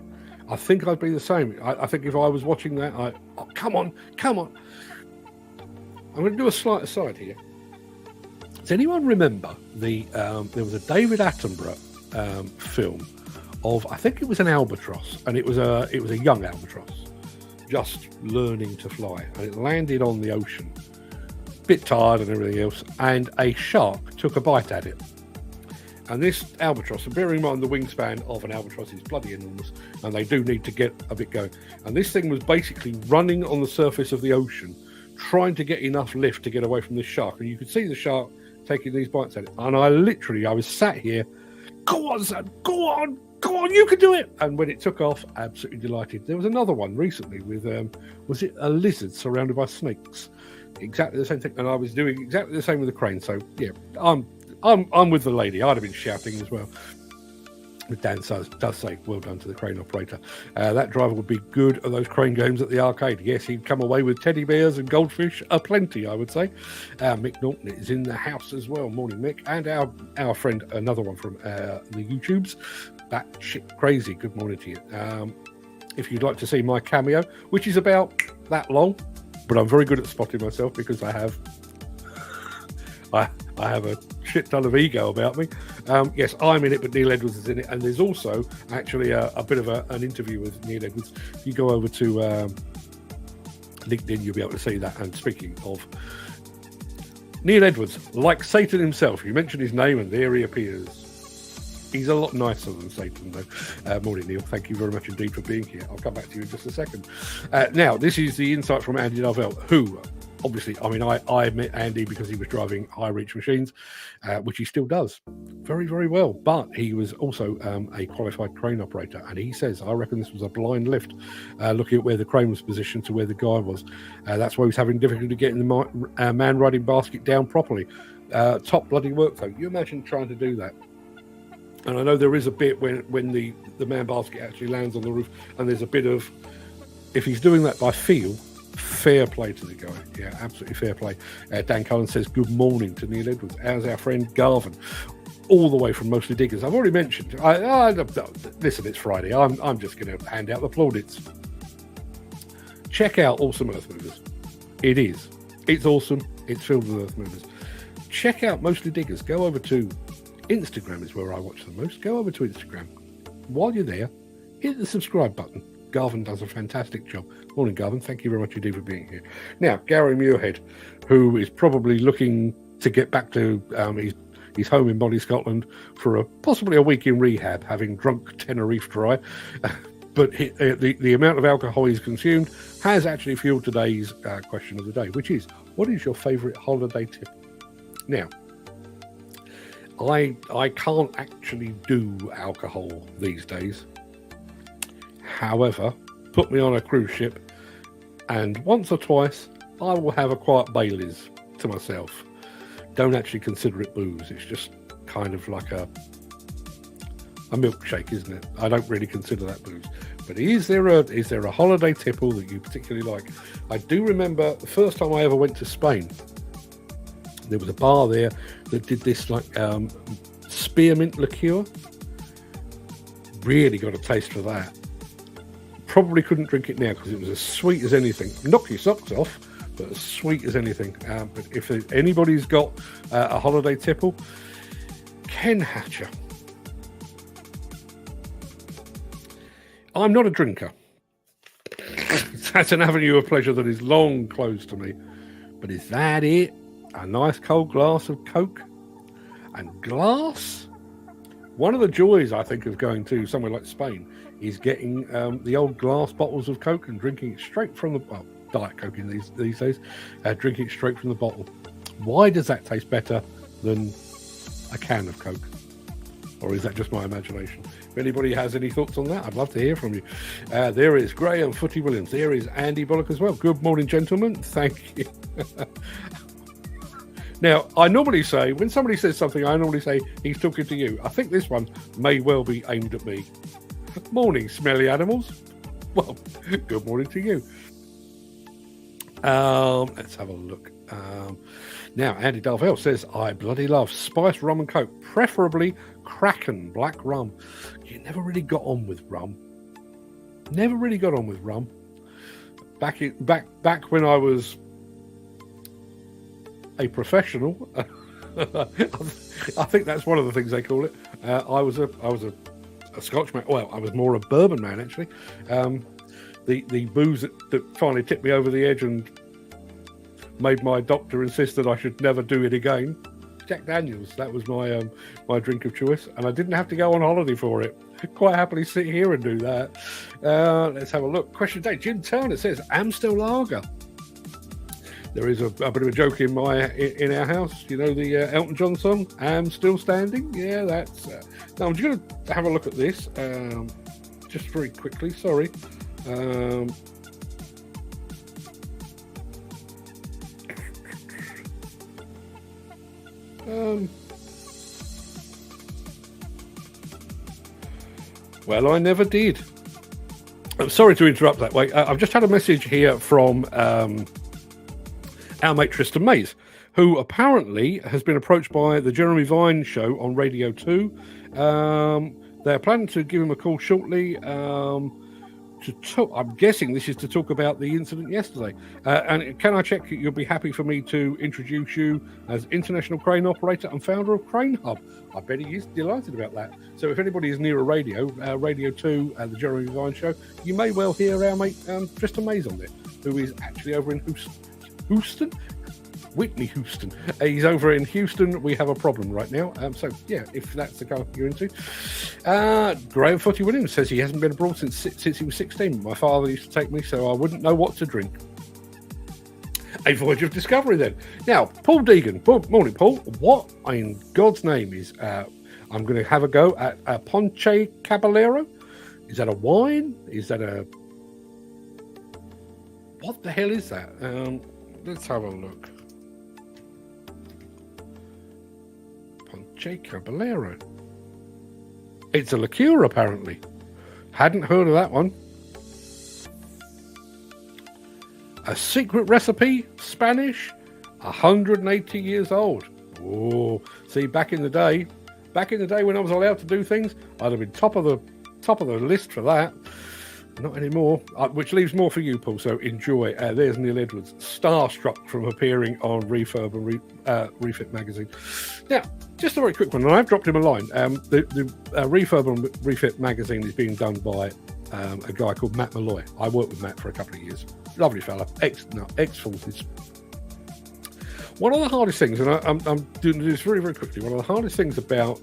I think I'd be the same. I think if I was watching that, come on. I'm going to do a slight aside here. Does anyone remember there was a David Attenborough film of, I think it was an albatross, and it was a young albatross just learning to fly, and it landed on the ocean, bit tired and everything else, and a shark took a bite at it. And this albatross, and bearing in mind the wingspan of an albatross is bloody enormous, and they do need to get a bit going. And this thing was basically running on the surface of the ocean, trying to get enough lift to get away from this shark. And you could see the shark taking these bites at it. And I was sat here, go on, son, go on, you can do it. And when it took off, absolutely delighted. There was another one recently with, was it a lizard surrounded by snakes? exactly the same thing, and I was doing exactly the same with the crane. So yeah, I'm with the lady. I'd have been shouting as well. But Dan does say, well done to the crane operator. That driver would be good at those crane games at the arcade. Yes, he'd come away with teddy bears and goldfish aplenty, I would say. Mick Norton is in the house as well. Morning, Mick. And our friend, another one from the YouTubes, Batshit Crazy. Good morning to you. If you'd like to see my cameo, which is about that long, but I'm very good at spotting myself because I have a shit ton of ego about me. Yes, I'm in it, but Neil Edwards is in it, and there's also actually a bit of an interview with Neil Edwards. If you go over to LinkedIn, you'll be able to see that. And speaking of Neil Edwards, like Satan himself, you mention his name and there he appears. He's a lot nicer than Satan, though. Morning, Neil. Thank you very much indeed for being here. I'll come back to you in just a second. Now, this is the insight from Andy Darvell, who, obviously, I mean, I met Andy because he was driving high-reach machines, which he still does very, very well. But he was also a qualified crane operator, and he says, I reckon this was a blind lift, looking at where the crane was positioned to where the guy was. That's why he was having difficulty getting the man riding basket down properly. Top bloody work, though. You imagine trying to do that. And I know there is a bit when the man basket actually lands on the roof, and there's a bit of, if he's doing that by feel, fair play to the guy. Yeah, absolutely fair play. Dan Cullen says, good morning to Neil Edwards. How's our friend Garvin? All the way from Mostly Diggers. I've already mentioned. Listen, it's Friday. I'm just going to hand out the plaudits. Check out Awesome Earth Movers. It is. It's awesome. It's filled with Earth Movers. Check out Mostly Diggers. Go over to Instagram is where I watch the most. Go over to Instagram. While you're there, hit the subscribe button. Garvin does a fantastic job. Morning, Garvin. Thank you very much indeed for being here. Now, Gary Muirhead, who is probably looking to get back to his home in Bonnie, Scotland, for possibly a week in rehab, having drunk Tenerife Dry. But the amount of alcohol he's consumed has actually fueled today's question of the day, which is, what is your favourite holiday tip? Now, I can't actually do alcohol these days. However, put me on a cruise ship and once or twice I will have a quiet Baileys to myself. Don't actually consider it booze. It's just kind of like a milkshake, isn't it? I don't really consider that booze. But is there a holiday tipple that you particularly like? I do remember the first time I ever went to Spain. There was a bar there that did this like spearmint liqueur. Really got a taste for that. Probably couldn't drink it now because it was as sweet as anything. Knock your socks off, but as sweet as anything. But if anybody's got a holiday tipple, Ken Hatcher. I'm not a drinker. That's an avenue of pleasure that is long closed to me. But is that it? A nice cold glass of Coke and glass? One of the joys, I think, of going to somewhere like Spain is getting the old glass bottles of Coke and drinking it straight from the Diet Coke in these days, drinking it straight from the bottle. Why does that taste better than a can of Coke? Or is that just my imagination? If anybody has any thoughts on that, I'd love to hear from you. There is Graham Footy Williams. There is Andy Bullock as well. Good morning, gentlemen. Thank you. Now, I normally say, when somebody says something, I normally say, he's talking to you. I think this one may well be aimed at me. Morning, smelly animals. Well, good morning to you. Let's have a look. Now, Andy Darvell says, I bloody love spiced rum and Coke, preferably Kraken black rum. You never really got on with rum. Never really got on with rum. Back when I was a professional, I think that's one of the things they call it. I was a Scotchman. Well, I was more a bourbon man actually. The booze that finally tipped me over the edge and made my doctor insist that I should never do it again. Jack Daniels. That was my drink of choice, and I didn't have to go on holiday for it. Quite happily sit here and do that. Let's have a look. Question of the day. Jim Turner says Amstel Lager. There is a bit of a joke in our house. You know the Elton John song, "I'm Still Standing." Yeah, that's. Now I'm just going to have a look at this, just very quickly. Sorry. Well, I never did. I'm sorry to interrupt that way. I've just had a message here from our mate Tristan Mays, who apparently has been approached by the Jeremy Vine show on Radio 2. They're planning to give him a call shortly to talk. I'm guessing this is to talk about the incident yesterday. And can I check you'll be happy for me to introduce you as international crane operator and founder of Crane Hub? I bet he is delighted about that. So if anybody is near a radio, Radio 2, the Jeremy Vine show, you may well hear our mate Tristan Mays on there, who is actually over in Houston? Whitney Houston. He's over in Houston. We have a problem right now. So, yeah, if that's the kind you're into. Graham Footy Williams says he hasn't been abroad since he was 16. My father used to take me, so I wouldn't know what to drink. A voyage of discovery, then. Now, Paul Deegan. Morning, Paul. What in God's name is... I'm going to have a go at Ponche Caballero. Is that a wine? Is that a... What the hell is that? Let's have a look. Ponche Caballero. It's a liqueur, apparently. Hadn't heard of that one. A secret recipe, Spanish, 180 years old. Oh, see, back in the day when I was allowed to do things, I'd have been top of the list for that. Not anymore, which leaves more for you, Paul, so enjoy. There's Neil Edwards, starstruck from appearing on Refurb and Refit magazine. Now, just a very quick one, and I've dropped him a line. The Refurb and Refit magazine is being done by a guy called Matt Malloy. I worked with Matt for a couple of years. Lovely fella, ex-forces. One of the hardest things, and I'm doing this very, very quickly, one of the hardest things about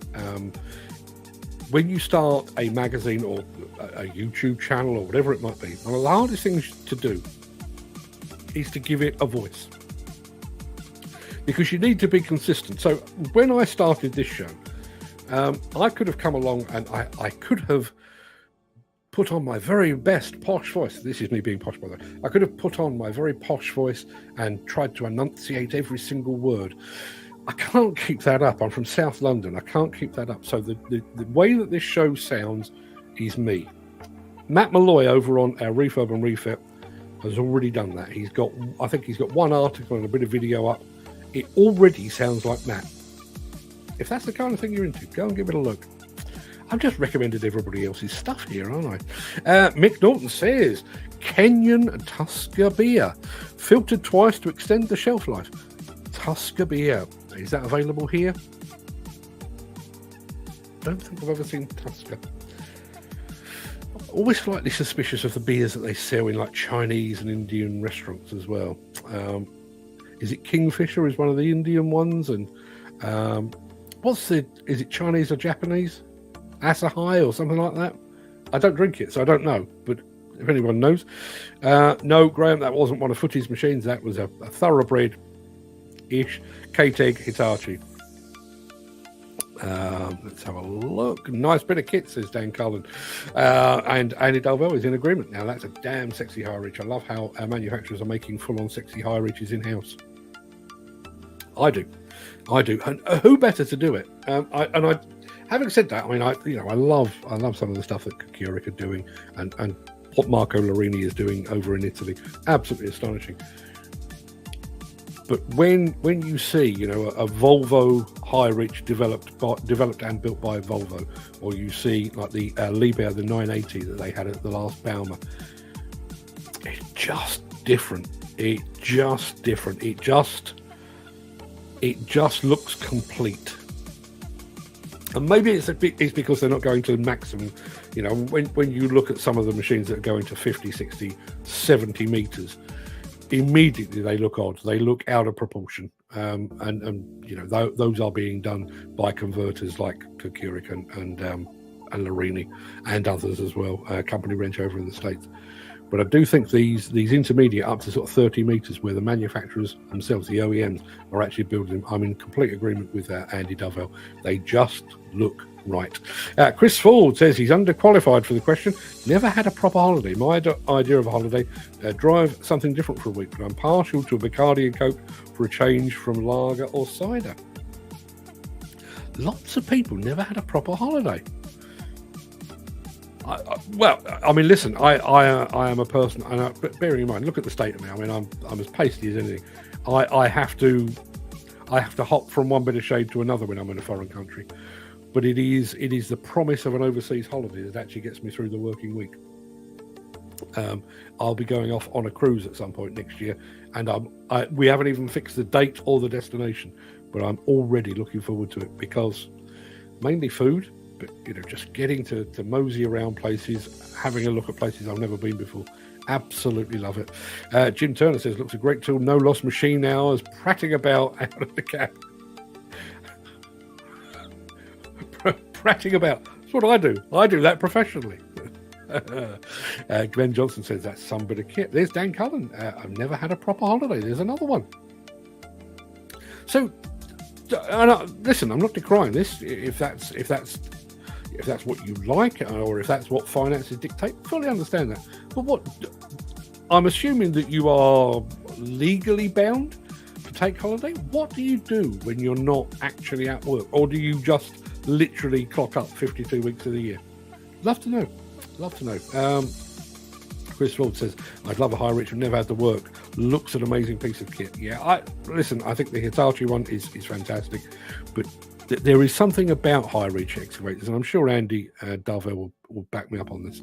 when you start a magazine or a YouTube channel or whatever it might be, one of the hardest things to do is to give it a voice. Because you need to be consistent. So when I started this show, I could have come along and I could have put on my very best posh voice. This is me being posh, by the way. I could have put on my very posh voice and tried to enunciate every single word. I can't keep that up. I'm from South London. I can't keep that up. So the way that this show sounds is me. Matt Malloy over on our Refurb and Refit has already done that. I think he's got one article and a bit of video up. It already sounds like Matt. If that's the kind of thing you're into, go and give it a look. I've just recommended everybody else's stuff here, aren't I? Mick Norton says, Kenyan Tusker beer, filtered twice to extend the shelf life. Tusker beer. Is that available here? Don't think I've ever seen Tusker. Always slightly suspicious of the beers that they sell in like Chinese and Indian restaurants as well. Is it Kingfisher is one of the Indian ones? And is it Chinese or Japanese? Asahi or something like that? I don't drink it, so I don't know. But if anyone knows. No, Graham, that wasn't one of Footy's machines. That was a thoroughbred-ish K-Teg Hitachi. Let's have a look. Nice bit of kit, says Dan Cullen. And Andy Dalvell is in agreement. Now, that's a damn sexy high reach. I love how our manufacturers are making full-on sexy high reaches in-house. I do. And who better to do it? Having said that, I mean, I love some of the stuff that Craic are doing, and what Marco Lorini is doing over in Italy. Absolutely astonishing. But when you see, a Volvo high reach developed and built by Volvo, or you see like the Liebherr, the 980 that they had at the last Bauma, it's just different. It just looks complete. And maybe it's because they're not going to maximum. When you look at some of the machines that are going to 50, 60, 70 meters, immediately they look odd. They look out of proportion. Those are being done by converters like Craic and Lorini and others as well, company wrench over in the States. But I do think these intermediate up to sort of 30 meters, where the manufacturers themselves, the OEMs, are actually building them. I'm in complete agreement with Andy Dovell. They just look right. Chris Ford says he's underqualified for the question. Never had a proper holiday. My idea of a holiday, drive something different for a week, but I'm partial to a Bacardi and Coke for a change from lager or cider. Lots of people never had a proper holiday. I mean, listen, I am a person, but bearing in mind, look at the state of me. I mean, I'm as pasty as anything. I have to hop from one bit of shade to another when I'm in a foreign country. But it is the promise of an overseas holiday that actually gets me through the working week. I'll be going off on a cruise at some point next year, and we haven't even fixed the date or the destination, but I'm already looking forward to it because mainly food, but just getting to mosey around places, having a look at places I've never been before. Absolutely love it. Jim Turner says, looks a great tool, no lost machine hours, prattling about out of the cab. Prattling about. That's what I do. I do that professionally. Glenn Johnson says, that's some bit of kit. There's Dan Cullen. I've never had a proper holiday. There's another one. So, listen, I'm not decrying this. If that's what you like, or if that's what finances dictate, fully understand that. But I'm assuming that you are legally bound to take holiday. What do you do when you're not actually at work, or do you just literally clock up 52 weeks of the year? Love to know. Chris Ford says, I'd love a high reach, I've never had to work. Looks an amazing piece of kit. Yeah, I think the Hitachi one is fantastic, but there is something about high reach excavators, and I'm sure Andy Darvell will back me up on this.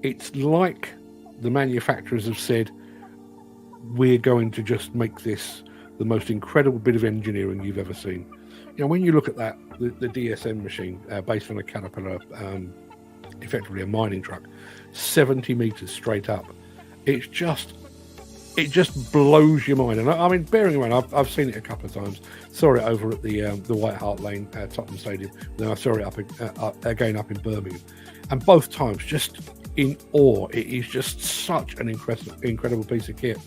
It's like the manufacturers have said, we're going to just make this the most incredible bit of engineering you've ever seen. When you look at that, the DSM machine, based on a Caterpillar, effectively a mining truck, 70 meters straight up, it just blows your mind. And I mean, bearing in mind, I've seen it a couple of times. Saw it over at the White Hart Lane Tottenham Stadium. Then I saw it again up in Birmingham, and both times just in awe. It is just such an incredible piece of kit.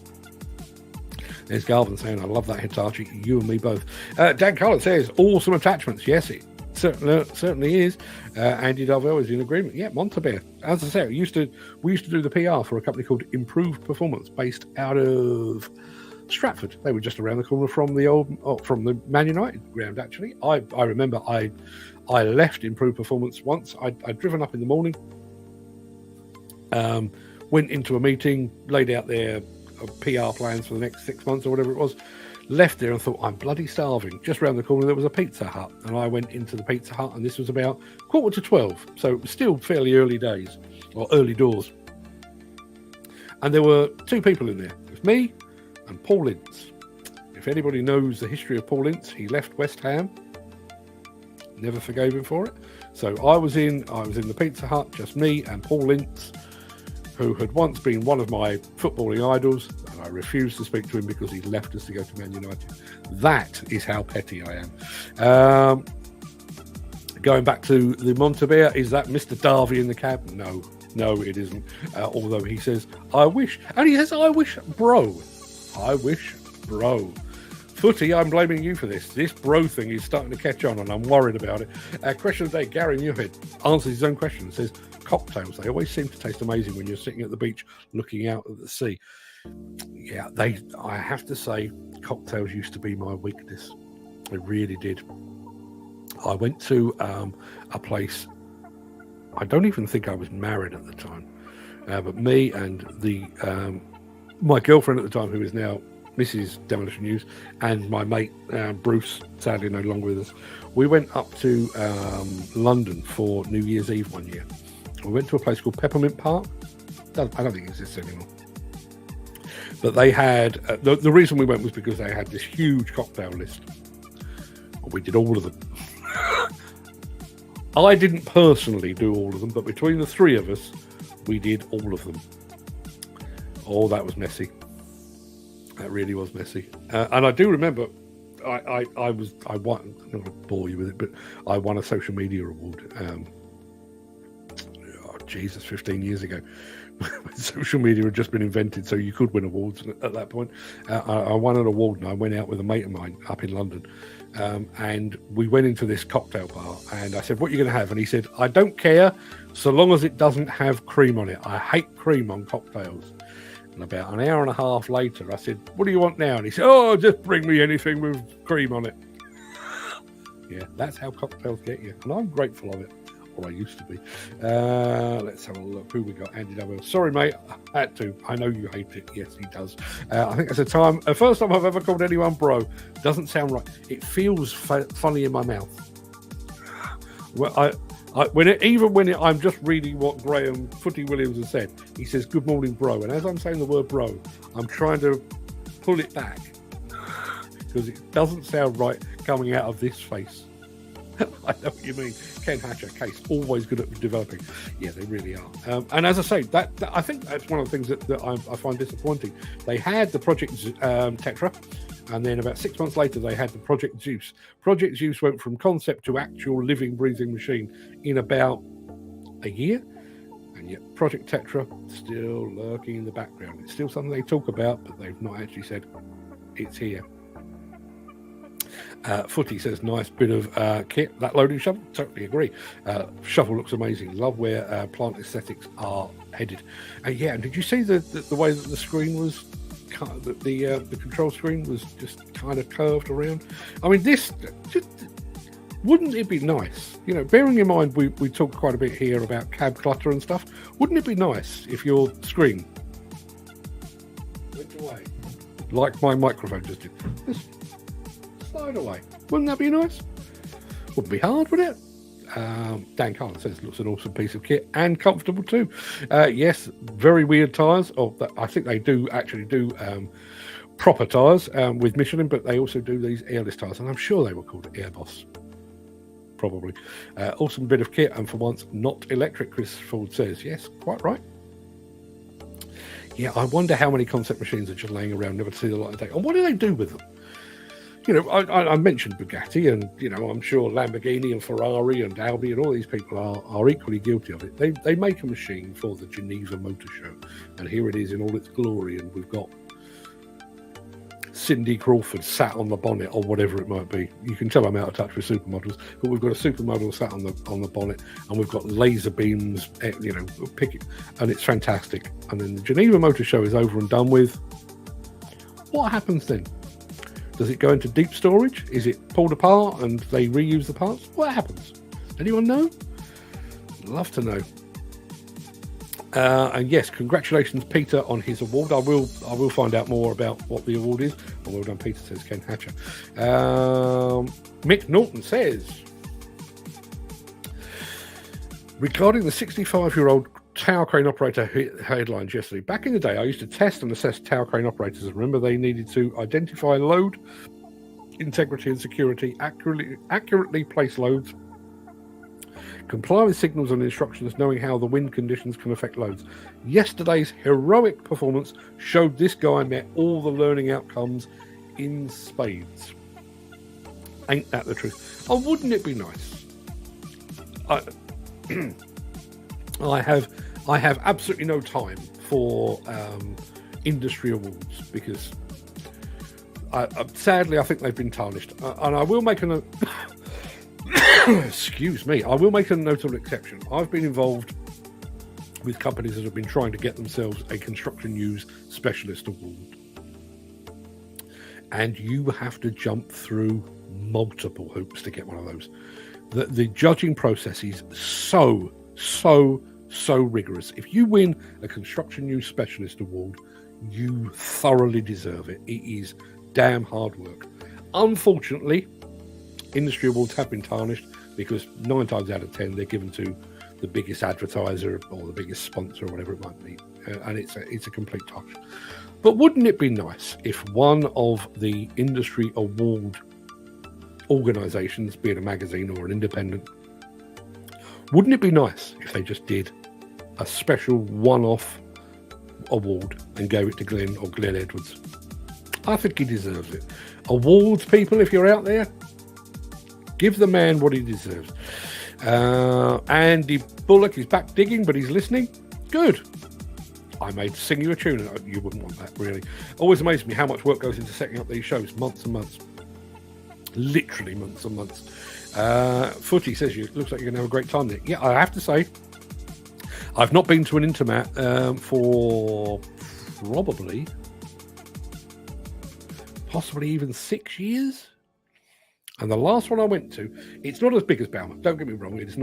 There's Garvin saying, I love that Hitachi, you and me both. Dan Cullen says, awesome attachments. Yes, it certainly is. Andy Darvell is in agreement. Yeah, Montabert. As I said, we used to do the PR for a company called Improved Performance, based out of Stratford. They were just around the corner from the Man United ground, actually. I remember I left Improved Performance once. I'd driven up in the morning, went into a meeting, laid out their PR plans for the next 6 months or whatever it was, left there and thought, I'm bloody starving. Just around the corner there was a Pizza Hut, and I went into the Pizza Hut, and this was about 11:45, so it was still fairly early days, or early doors, and there were two people in there. It was me and Paul Ince. If anybody knows the history of Paul Ince, he left West Ham, never forgave him for it. So I was in the Pizza Hut, just me and Paul Ince, who had once been one of my footballing idols, and I refused to speak to him because he left us to go to Man United. That is how petty I am. Going back to the Montabert, is that Mr. Darby in the cab? No, it isn't. Although he says, I wish. And he says, I wish, bro. Footy, I'm blaming you for this. This bro thing is starting to catch on, and I'm worried about it. Question of the day, Gary Muirhead answers his own question and says, cocktails, they always seem to taste amazing when you're sitting at the beach looking out at the sea. Yeah, I have to say, cocktails used to be my weakness. They really did. I went to a place, I don't even think I was married at the time, but me and my girlfriend at the time, who is now Mrs. Demolition News, and my mate Bruce, sadly no longer with us, we went up to London for New Year's Eve one year. We went to a place called Peppermint Park. I don't think it exists anymore. But they had, the reason we went was because they had this huge cocktail list. We did all of them. I didn't personally do all of them, but between the three of us, we did all of them. Oh, that was messy. That really was messy. And I do remember, I won, I'm not going to bore you with it, but I won a social media award. 15 years ago. Social media had just been invented, so you could win awards at that point. I won an award, and I went out with a mate of mine up in London, and we went into this cocktail bar, and I said, what are you going to have? And he said, I don't care so long as it doesn't have cream on it. I hate cream on cocktails. And about an hour and a half later, I said, "What do you want now?" And he said, "Oh, just bring me anything with cream on it." Yeah, that's how cocktails get you. And I'm grateful of it. Or I used to be. Let's have a look. Who we got? Andy W. Sorry, mate. I had to. I know you hate it. Yes, he does. I think it's the first time I've ever called anyone bro. Doesn't sound right. It feels funny in my mouth. Well, I'm just reading what Graham Footy Williams has said. He says, "Good morning, bro." And as I'm saying the word bro, I'm trying to pull it back because it doesn't sound right coming out of this face. I know what you mean. Ken Hatcher, Case, always good at developing. Yeah, they really are. And as I say, that I think that's one of the things that I find disappointing. They had the Project Tetra, and then about 6 months later, they had the Project Zeus. Project Zeus went from concept to actual living, breathing machine in about a year. And yet Project Tetra still lurking in the background. It's still something they talk about, but they've not actually said it's here. Footy says, nice bit of kit. That loading shovel, totally agree. Shovel looks amazing. Love where plant aesthetics are headed. Yeah, and did you see the way that the screen was, the control screen was just kind of curved around? I mean, wouldn't it be nice? You know, bearing in mind we talk quite a bit here about cab clutter and stuff. Wouldn't it be nice if your screen went away, like my microphone just did? Just slide away. Wouldn't that be nice? Wouldn't be hard, would it? Dan Carlin says it looks an awesome piece of kit and comfortable too. Yes, very weird tyres. I think they do proper tyres with Michelin, but they also do these airless tyres, and I'm sure they were called Airboss. Probably. Awesome bit of kit, and for once, not electric, Chris Ford says. Yes, quite right. Yeah, I wonder how many concept machines are just laying around, never to see the light of day. And what do they do with them? You know, I mentioned Bugatti, and, you know, I'm sure Lamborghini and Ferrari and Audi and all these people are equally guilty of it. They make a machine for the Geneva Motor Show, and here it is in all its glory, and we've got Cindy Crawford sat on the bonnet or whatever it might be. You can tell I'm out of touch with supermodels, but we've got a supermodel sat on the bonnet, and we've got laser beams, you know, picking, and it's fantastic. And then the Geneva Motor Show is over and done with. What happens then? Does it go into deep storage? Is it pulled apart and they reuse the parts? What happens? Anyone know? Love to know. And yes, congratulations, Peter, on his award. I will find out more about what the award is. Oh, well done, Peter, says Ken Hatcher. Mick Norton says, regarding the 65-year-old tower crane operator headlines yesterday, back in the day, I used to test and assess tower crane operators. Remember, they needed to identify load, integrity and security, accurately place loads, comply with signals and instructions, knowing how the wind conditions can affect loads. Yesterday's heroic performance showed this guy met all the learning outcomes in spades. Ain't that the truth? Oh, wouldn't it be nice? I have absolutely no time for industry awards because sadly I think they've been tarnished, and I will make a excuse me, I will make a notable exception. I've been involved with companies that have been trying to get themselves a construction news specialist award, and you have to jump through multiple hoops to get one of those. The judging process is so rigorous. If you win a construction news specialist award, you thoroughly deserve it. It is damn hard work. Unfortunately, industry awards have been tarnished because 9 times out of 10 they're given to the biggest advertiser or the biggest sponsor or whatever it might be, and it's a complete tosh. But wouldn't it be nice if one of the industry award organizations, be it a magazine or an independent, wouldn't it be nice if they just did a special one-off award and gave it to Glenn or Glenn Edwards? I think he deserves it. Awards people, if you're out there, give the man what he deserves. Andy Bullock is back digging, but he's listening. Good. I may sing you a tune. You wouldn't want that, really. Always amazes me how much work goes into setting up these shows. Months and months. Literally months and months. Footy says, looks like you're going to have a great time there. Yeah, I have to say, I've not been to an Intermat for probably, possibly even 6 years. And the last one I went to, it's not as big as Bauma. Don't get me wrong, it is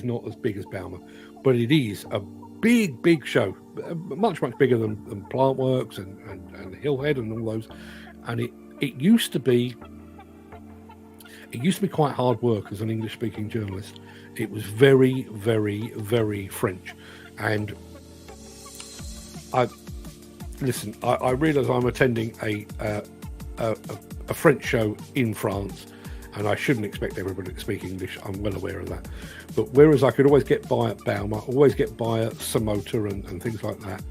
not as big as Bauma, but it is a big show, much bigger than Plant Works and Hillhead and all those. And it used to be quite hard work as an English-speaking journalist. It was very, very, very French. And I realise I'm attending a French show in France, and I shouldn't expect everybody to speak English. I'm well aware of that. But whereas I could always get by at Bauma, always get by at Samota and things like that,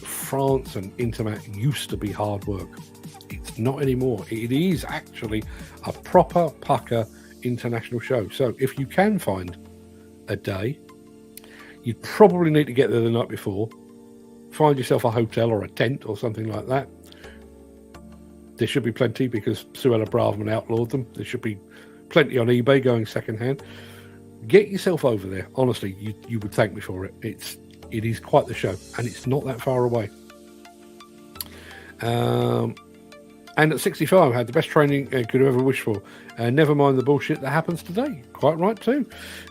France and Intermat used to be hard work. It's not anymore. It is actually a proper pucker international show. So if you can find a day, you probably need to get there the night before. Find yourself a hotel or a tent or something like that. There should be plenty because Suella Braverman outlawed them. There should be plenty on eBay going secondhand. Get yourself over there. Honestly, you would thank me for it. It is quite the show, and it's not that far away. And at 65, I had the best training I could ever wish for. Never mind the bullshit that happens today. Quite right, too.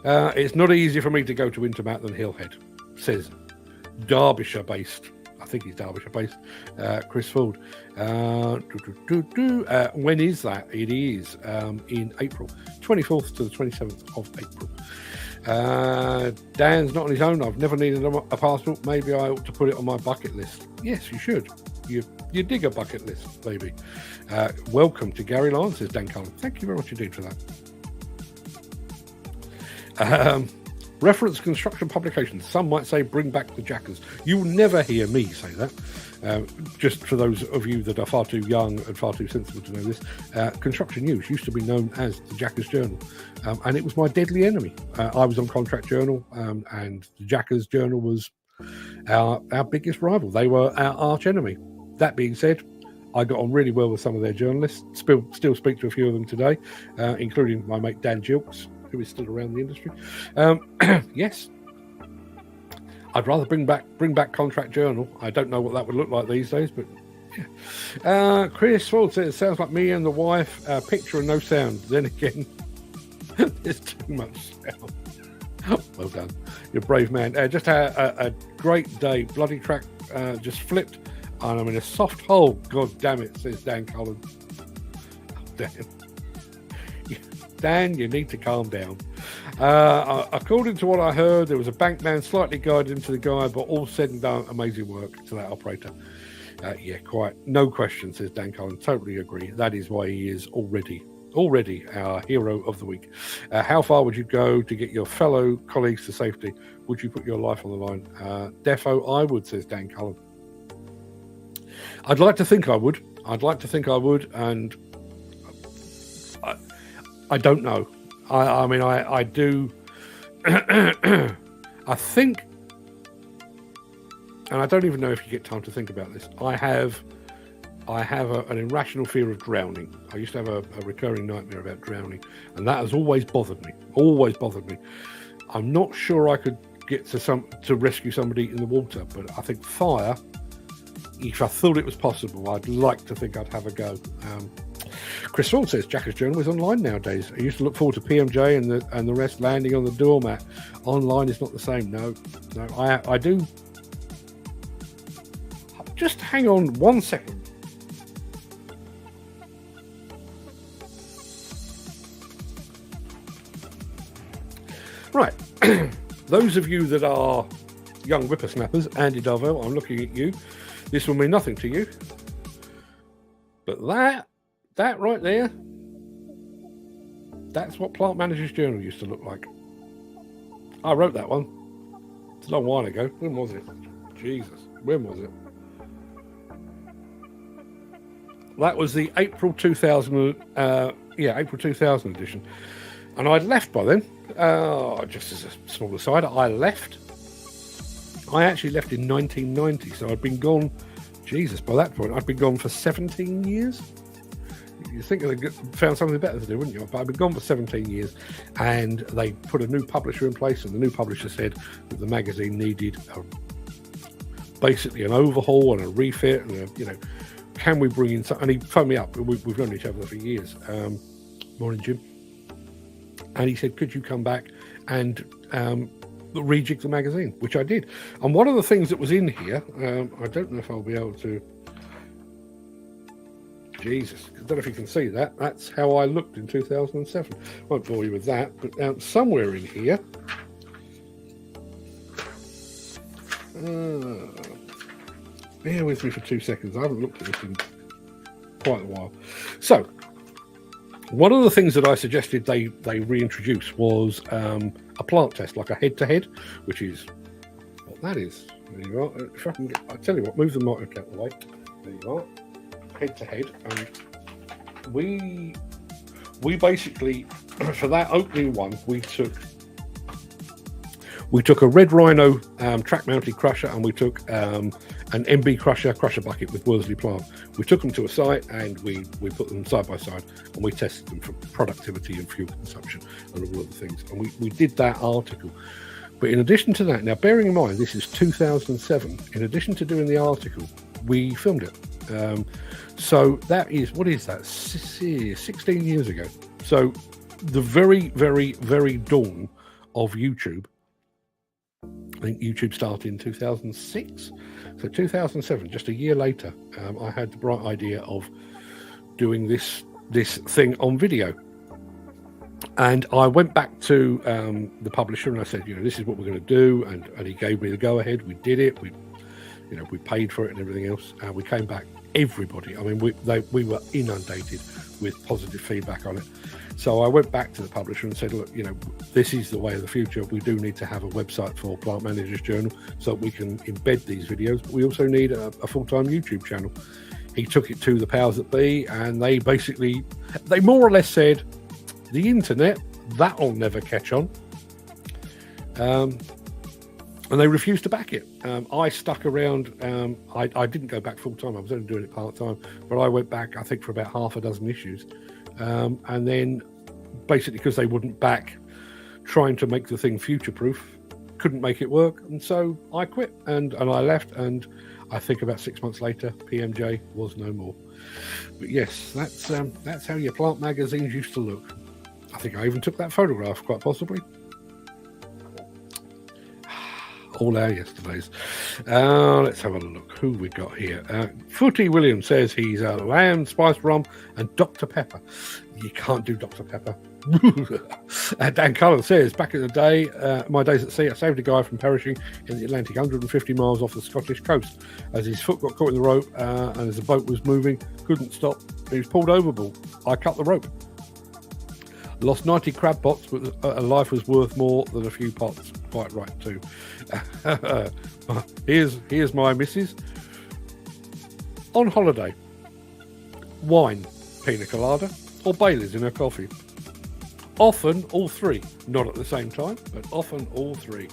It's not easier for me to go to Intermat than Hillhead, says Derbyshire-based, I think he's Derbyshire-based, Chris Ford. When is that? It is in April, 24th to the 27th of April. Dan's not on his own. I've never needed a passport. Maybe I ought to put it on my bucket list. Yes, you should. You dig a bucket list, baby. Welcome to Gary Lyons, says Dan Cullen. Thank you very much indeed for that. Reference construction publications. Some might say bring back the Jackers. You'll never hear me say that. Just for those of you that are far too young and far too sensible to know this, Construction News used to be known as the Jackers Journal, and it was my deadly enemy. I was on Contract Journal, and the Jackers Journal was our biggest rival. They were our arch enemy. That being said, I got on really well with some of their journalists. Still speak to a few of them today, including my mate Dan Gilks, who is still around the industry. Yes, I'd rather bring back Contract Journal. I don't know what that would look like these days, but yeah. Chris Ford says it sounds like me and the wife. Picture and no sound. Then again, there's too much sound. Well done, you're a brave man. Just had a great day. Bloody track just flipped, and I'm in a soft hole. God damn it, says Dan Cullen. Oh, damn. Dan, you need to calm down. According to what I heard, there was a bankman slightly guided into the guy, but all said and done, amazing work to that operator. Yeah, quite. No question, says Dan Cullen. Totally agree. That is why he is already our hero of the week. How far would you go to get your fellow colleagues to safety? Would you put your life on the line? Defo, I would, says Dan Cullen. I'd like to think I would, and I don't know. I mean, I do. I think, and I don't even know if you get time to think about this. I have an irrational fear of drowning. I used to have a recurring nightmare about drowning, and that has always bothered me. I'm not sure I could get to rescue somebody in the water, but I think fire, if I thought it was possible, I'd like to think I'd have a go. Chris Ford says Jackers Journal is online nowadays. I used to look forward to PMJ and the rest landing on the doormat. Online is not the same. No, I do. Just hang on 1 second. Right, those of you that are young whippersnappers, Andy Darvell, I'm looking at you. This will mean nothing to you, but that right there, that's what Plant Manager's Journal used to look like. I wrote that one. It's a long while ago. When was it? Jesus, when was it? That was the April 2000. April 2000 edition, and I'd left by then. Just as a small aside, I actually left in 1990, so I'd been gone. Jesus, by that point, I'd been gone for 17 years. You think they'd found something better to do, wouldn't you? But I've been gone for 17 years, and they put a new publisher in place, and the new publisher said that the magazine needed basically an overhaul and a refit, and can we bring in some? And he phoned me up. We've known each other for years. Morning, Jim. And he said, could you come back and rejig the magazine, which I did. And one of the things that was in here, I don't know if I'll be able to. Jesus, I don't know if you can see that. That's how I looked in 2007. Won't bore you with that, but somewhere in here. Bear with me for 2 seconds. I haven't looked at this in quite a while. So, one of the things that I suggested they reintroduce was a plant test, like a head-to-head, which is what that is. There you are. If I can get, I tell you what, move the mic out of the way. There you are. Head-to-head. We basically, for that opening one, we took a Red Rhino track-mounted crusher, and we took an MB crusher bucket with Worsley plant. We took them to a site and we put them side by side, and we tested them for productivity and fuel consumption and all other things. And we did that article. But in addition to that, now bearing in mind this is 2007, in addition to doing the article, we filmed it. So that is, what is that? 16 years ago. So the very, very, very dawn of YouTube. I think YouTube started in 2006. So 2007, just a year later, I had the bright idea of doing this thing on video. And I went back to the publisher and I said, this is what we're going to do. And he gave me the go ahead. We did it. We paid for it and everything else. We came back, everybody. I mean, we were inundated with positive feedback on it. So I went back to the publisher and said, look, this is the way of the future. We do need to have a website for Plant Managers Journal so that we can embed these videos. But we also need a full-time YouTube channel. He took it to the powers that be, and they more or less said, the internet, that'll never catch on. And they refused to back it. I stuck around. I didn't go back full-time. I was only doing it part-time. But I went back, I think, for about half a dozen issues. And then basically because they wouldn't back trying to make the thing future-proof, couldn't make it work. And so I quit and I left. And I think about 6 months later, PMJ was no more. But yes, that's how your plant magazines used to look. I think I even took that photograph, quite possibly. All our yesterdays. Let's have a look who we got here. Footy Williams says he's lamb, spiced rum, and Dr. Pepper. You can't do Dr. Pepper. Dan Cullen says, back in the day, my days at sea, I saved a guy from perishing in the Atlantic 150 miles off the Scottish coast. As his foot got caught in the rope and as the boat was moving, couldn't stop, he was pulled overboard. I cut the rope. Lost 90 crab pots, but a life was worth more than a few pots. Quite right too. Here's my missus. On holiday, wine, pina colada, or Baileys in her coffee. Often all three, not at the same time, but often all three.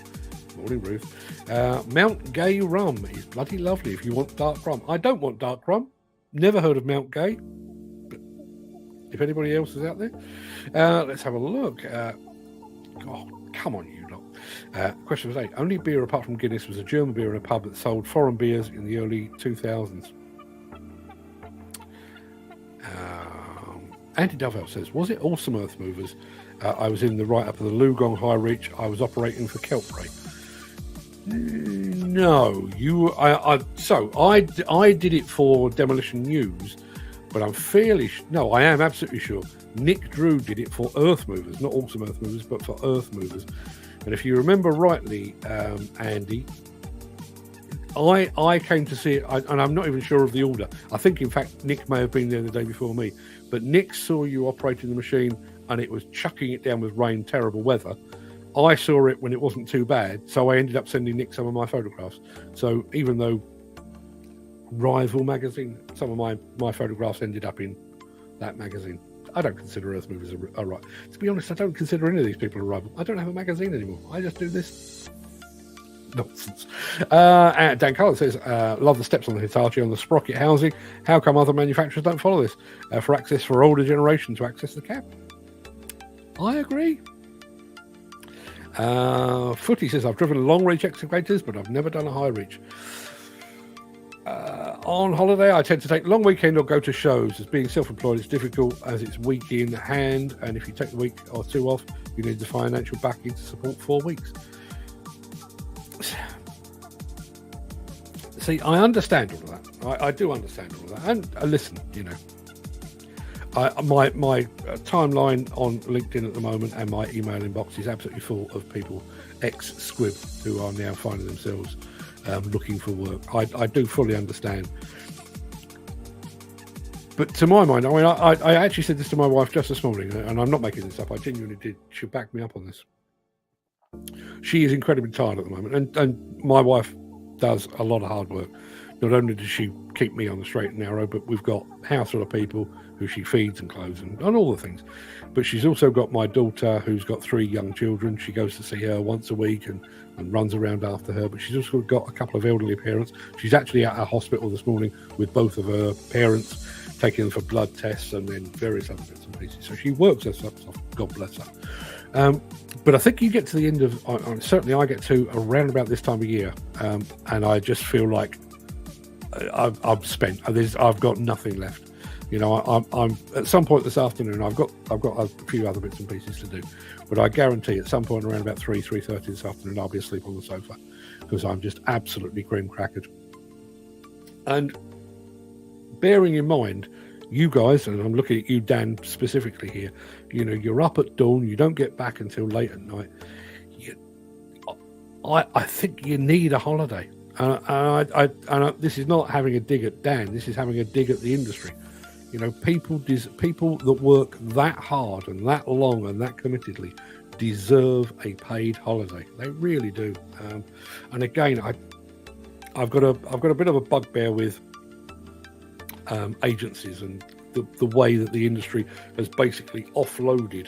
Morning, Ruth. Mount Gay rum is bloody lovely if you want dark rum. I don't want dark rum. Never heard of Mount Gay. But if anybody else is out there, let's have a look. Oh, come on, you lot. Question was 8. Only beer apart from Guinness was a German beer in a pub that sold foreign beers in the early 2000s. Andy Dovell says, was it Awesome Earth Movers? I was in the write-up of the Lugong High Reach. I was operating for Kelpray. No, I did it for Demolition News, but I'm fairly I am absolutely sure Nick Drew did it for Earth Movers, not Awesome Earth Movers, but for Earth Movers. And if you remember rightly, Andy, I came to see it, and I'm not even sure of the order. I think, in fact, Nick may have been there the day before me. But Nick saw you operating the machine, and it was chucking it down with rain, terrible weather. I saw it when it wasn't too bad, so I ended up sending Nick some of my photographs. So even though Rival magazine, some of my photographs ended up in that magazine. I don't consider Earth Movers a right. To be honest, I don't consider any of these people a rival. I don't have a magazine anymore. I just do this nonsense. Dan Cullen says, love the steps on the Hitachi on the sprocket housing. How come other manufacturers don't follow this? For access for older generation to access the cab. I agree. Footy says, I've driven long reach excavators, but I've never done a high reach. On holiday, I tend to take a long weekend or go to shows. As being self-employed, it's difficult as it's week in hand, and if you take a week or two off, you need the financial backing to support 4 weeks. See, I understand all of that. I do understand all of that. And listen, you know, my timeline on LinkedIn at the moment and my email inbox is absolutely full of people, ex-Squib, who are now finding themselves looking for work. I do fully understand. But to my mind, I mean, I actually said this to my wife just this morning, and I'm not making this up. I genuinely did. She backed me up on this. She is incredibly tired at the moment, and my wife does a lot of hard work. Not only does she keep me on the straight and narrow, but we've got a house full of people who she feeds and clothes and all the things. But she's also got my daughter, who's got 3 young children. She goes to see her once a week and runs around after her. But she's also got a couple of elderly parents. She's actually at a hospital this morning with both of her parents, taking them for blood tests and then various other bits and pieces. So she works her socks off, God bless her. But I think you get to the end of, certainly I get to around about this time of year, and I just feel like I've spent. I've got nothing left. You know, I'm at some point this afternoon. I've got a few other bits and pieces to do, but I guarantee at some point around about 3:30 this afternoon, I'll be asleep on the sofa because I'm just absolutely cream crackered. And bearing in mind, you guys, and I'm looking at you, Dan, specifically here, you know, you're up at dawn, you don't get back until late at night. I think you need a holiday. And this is not having a dig at Dan, this is having a dig at the industry. You know, people that work that hard and that long and that committedly deserve a paid holiday. They really do. And again, I've got a bit of a bugbear with agencies and the way that the industry has basically offloaded,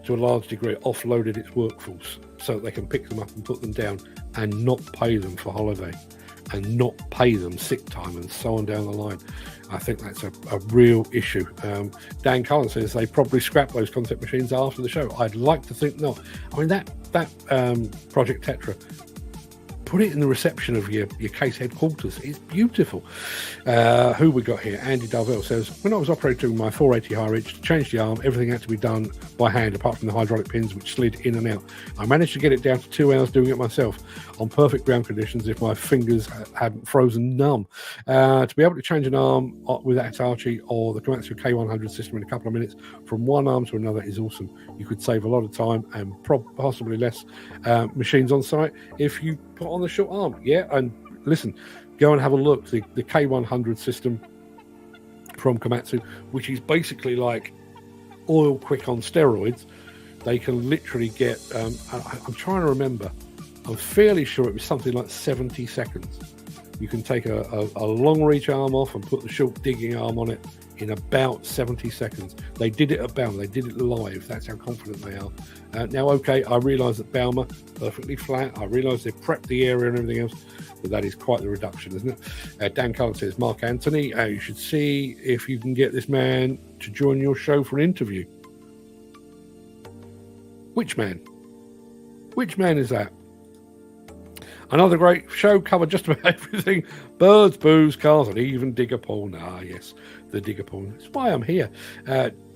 to a large degree, offloaded its workforce so that they can pick them up and put them down and not pay them for holiday and not pay them sick time and so on down the line. I think that's a real issue. Dan Cullen says they probably scrap those concept machines after the show. I'd like to think not. I mean, that Project Tetra, put it in the reception of your case headquarters. It's beautiful. Who we got here? Andy Darvell says, when I was operating my 480 high reach to change the arm, everything had to be done by hand apart from the hydraulic pins which slid in and out. I managed to get it down to 2 hours doing it myself on perfect ground conditions if my fingers hadn't frozen numb. To be able to change an arm with that Hitachi or the Komatsu K100 system in a couple of minutes from one arm to another is awesome. You could save a lot of time and possibly less machines on site if you put on the short arm. Yeah, and listen, go and have a look. The K100 system from Komatsu, which is basically like oil quick on steroids. They can literally get I'm trying to remember, I'm fairly sure it was something like 70 seconds. You can take a long reach arm off and put the short digging arm on it in about 70 seconds. They did it at Balmer. They did it live. That's how confident they are. Now, okay, I realise that Balmer, perfectly flat. I realise they've prepped the area and everything else, but that is quite the reduction, isn't it? Dan Cullen says, Mark Anthony, you should see if you can get this man to join your show for an interview. Which man? Which man is that? Another great show, covered just about everything. Birds, booze, cars, and even digger porn. Ah, yes, the digger porn. That's why I'm here.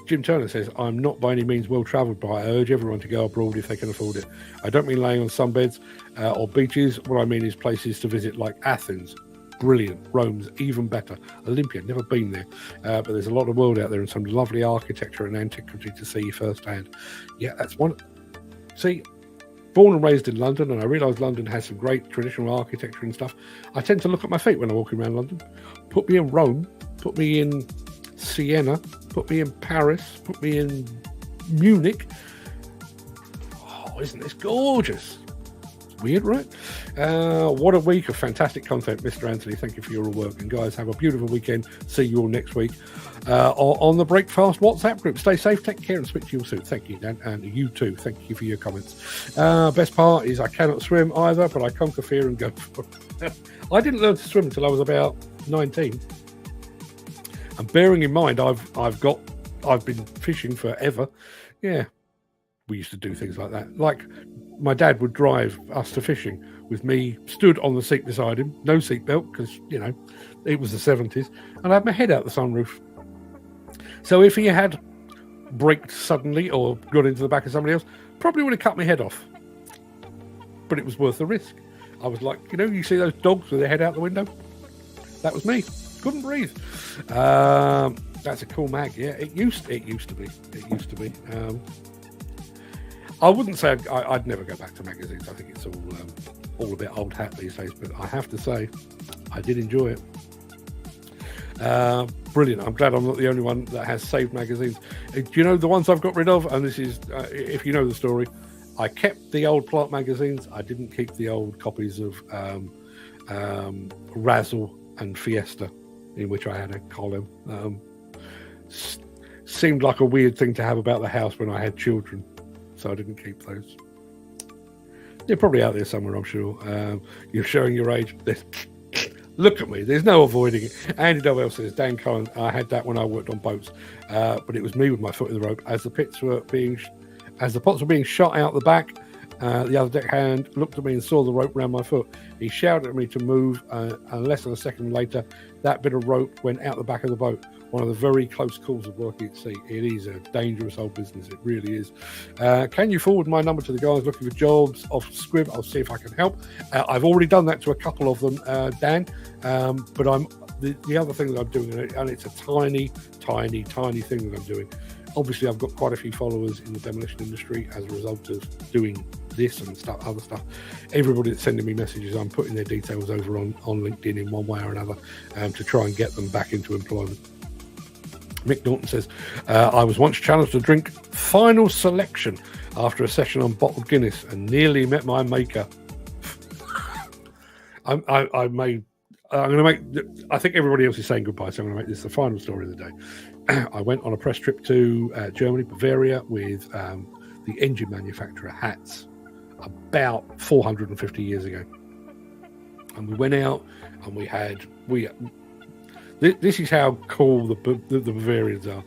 Jim Turner says, I'm not by any means well-travelled, but I urge everyone to go abroad if they can afford it. I don't mean laying on sunbeds or beaches. What I mean is places to visit like Athens. Brilliant. Rome's even better. Olympia, never been there. But there's a lot of world out there and some lovely architecture and antiquity to see firsthand. Yeah, that's one. See, born and raised in London, and I realise London has some great traditional architecture and stuff. I tend to look at my feet when I'm walking around London. Put me in Rome, put me in Siena, put me in Paris, put me in Munich. Oh, isn't this gorgeous? It's weird, right? What a week of fantastic content, Mr. Anthony. Thank you for your work. And guys, have a beautiful weekend. See you all next week on the Breakfast WhatsApp group. Stay safe, take care, and speak to you all soon. Thank you, Dan, and you too. Thank you for your comments. Best part is I cannot swim either, but I conquer fear and go for it. I didn't learn to swim until I was about 19. And bearing in mind, I've been fishing forever. Yeah, we used to do things like that. Like my dad would drive us to fishing with me stood on the seat beside him, no seatbelt because, it was the 70s, and I had my head out the sunroof. So if he had braked suddenly or got into the back of somebody else, probably would have cut my head off. But it was worth the risk. I was like, you see those dogs with their head out the window? That was me. Couldn't breathe. That's a cool mag. Yeah, it used to be. I wouldn't say I'd never go back to magazines. I think it's all a bit old hat these days. But I have to say, I did enjoy it. Brilliant. I'm glad I'm not the only one that has saved magazines. Do you know the ones I've got rid of? And this is, if you know the story, I kept the old plant magazines. I didn't keep the old copies of Razzle and Fiesta, in which I had a column. Seemed like a weird thing to have about the house when I had children, so I didn't keep those. They're probably out there somewhere, I'm sure. You're showing your age. Look at me. There's no avoiding it. Andy Dovell says, Dan Cohen, I had that when I worked on boats, but it was me with my foot in the rope. As the pots were being shot out the back, the other deckhand looked at me and saw the rope around my foot. He shouted at me to move, and less than a second later, that bit of rope went out the back of the boat. One of the very close calls of working at sea. It is a dangerous old business. It really is. Can you forward my number to the guys looking for jobs off Squib? I'll see if I can help. I've already done that to a couple of them, Dan. But I'm the other thing that I'm doing, and it's a tiny thing that I'm doing. Obviously, I've got quite a few followers in the demolition industry as a result of doing this and other stuff. Everybody that's sending me messages, I'm putting their details over on LinkedIn in one way or another to try and get them back into employment. Mick Norton says, I was once challenged to drink Final Selection after a session on bottled Guinness and nearly met my maker. I think everybody else is saying goodbye, so I'm going to make this the final story of the day. I went on a press trip to Germany, Bavaria, with the engine manufacturer Hatz about 450 years ago. And we went out and this is how cool the Bavarians are.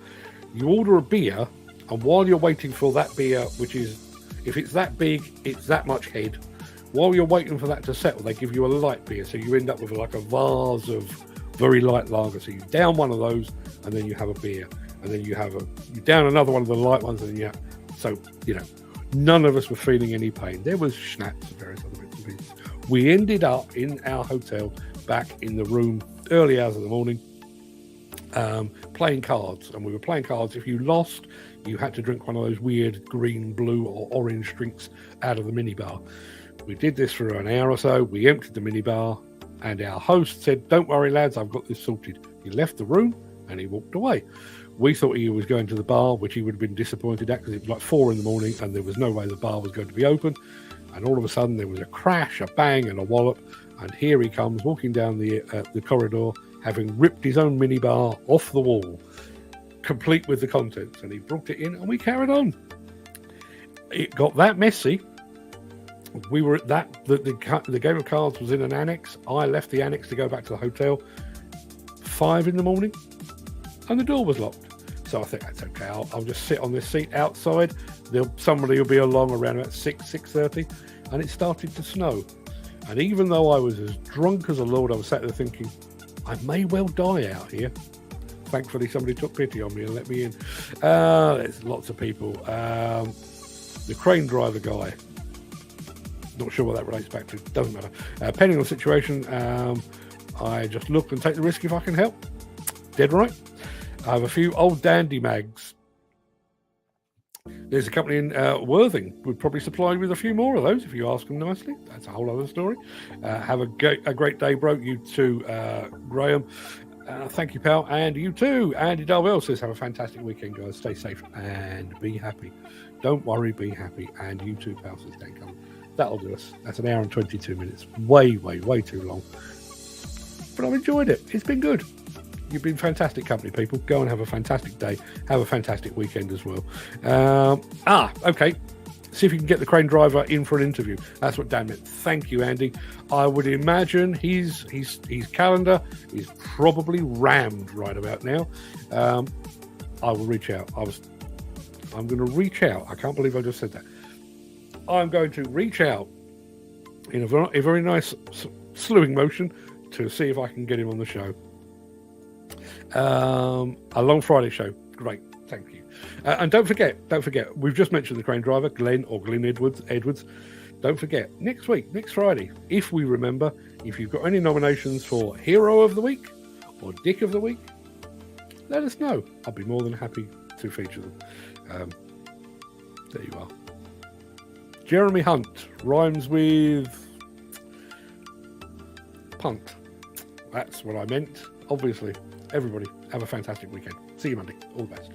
You order a beer, and while you're waiting for that beer, which is, if it's that big, it's that much head. While you're waiting for that to settle, they give you a light beer, so you end up with like a vase of very light lager. So you down one of those, and then you have a beer, and then you down another one of the light ones, and none of us were feeling any pain. There was schnapps and various other bits and pieces. We ended up in our hotel, back in the room, early hours of the morning, playing cards. And we were playing cards. If you lost, you had to drink one of those weird green, blue, or orange drinks out of the minibar. We did this for an hour or so. We emptied the minibar, and our host said, "Don't worry, lads, I've got this sorted." He left the room and he walked away. We thought he was going to the bar, which he would have been disappointed at, because it was like 4 a.m. and there was no way the bar was going to be open. And all of a sudden there was a crash, a bang, and a wallop. And here he comes walking down the corridor, having ripped his own minibar off the wall, complete with the contents. And he brought it in, and we carried on. It got that messy. We were at that. The game of cards was in an annex. I left the annex to go back to the hotel. 5 a.m, and the door was locked. So I think that's okay. I'll just sit on this seat outside. Somebody will be along around about 6:30, and it started to snow. And even though I was as drunk as a lord, I was sat there thinking, I may well die out here. Thankfully, somebody took pity on me and let me in. There's lots of people. The crane driver guy. Not sure what that relates back to. Doesn't matter. Depending on the situation, I just look and take the risk if I can help. Dead right. I have a few old dandy mags. There's a company in Worthing would probably supply you with a few more of those if you ask them nicely. That's a whole other story. Have a great day, bro. You too, Graham. Thank you, pal. And you too. Andy Darwell says, have a fantastic weekend, guys. Stay safe and be happy. Don't worry, be happy. And you too, pal, says Dan Cullen. That'll do us. That's an hour and 22 minutes. Way too long. But I've enjoyed it. It's been good. You've been fantastic company, people. Go and have a fantastic day. Have a fantastic weekend as well. Okay. See if you can get the crane driver in for an interview. That's what Dan meant. Thank you, Andy. I would imagine his calendar is probably rammed right about now. I will reach out. I'm going to reach out. I can't believe I just said that. I'm going to reach out in a very nice slewing motion to see if I can get him on the show. A long Friday show. Great. Thank you. And don't forget, we've just mentioned the crane driver, Glenn Edwards. Don't forget, next Friday, if we remember, if you've got any nominations for Hero of the Week or Dick of the Week, let us know. I'll be more than happy to feature them. There you are. Jeremy Hunt rhymes with punt. That's what I meant. Obviously, everybody have a fantastic weekend. See you Monday. All the best.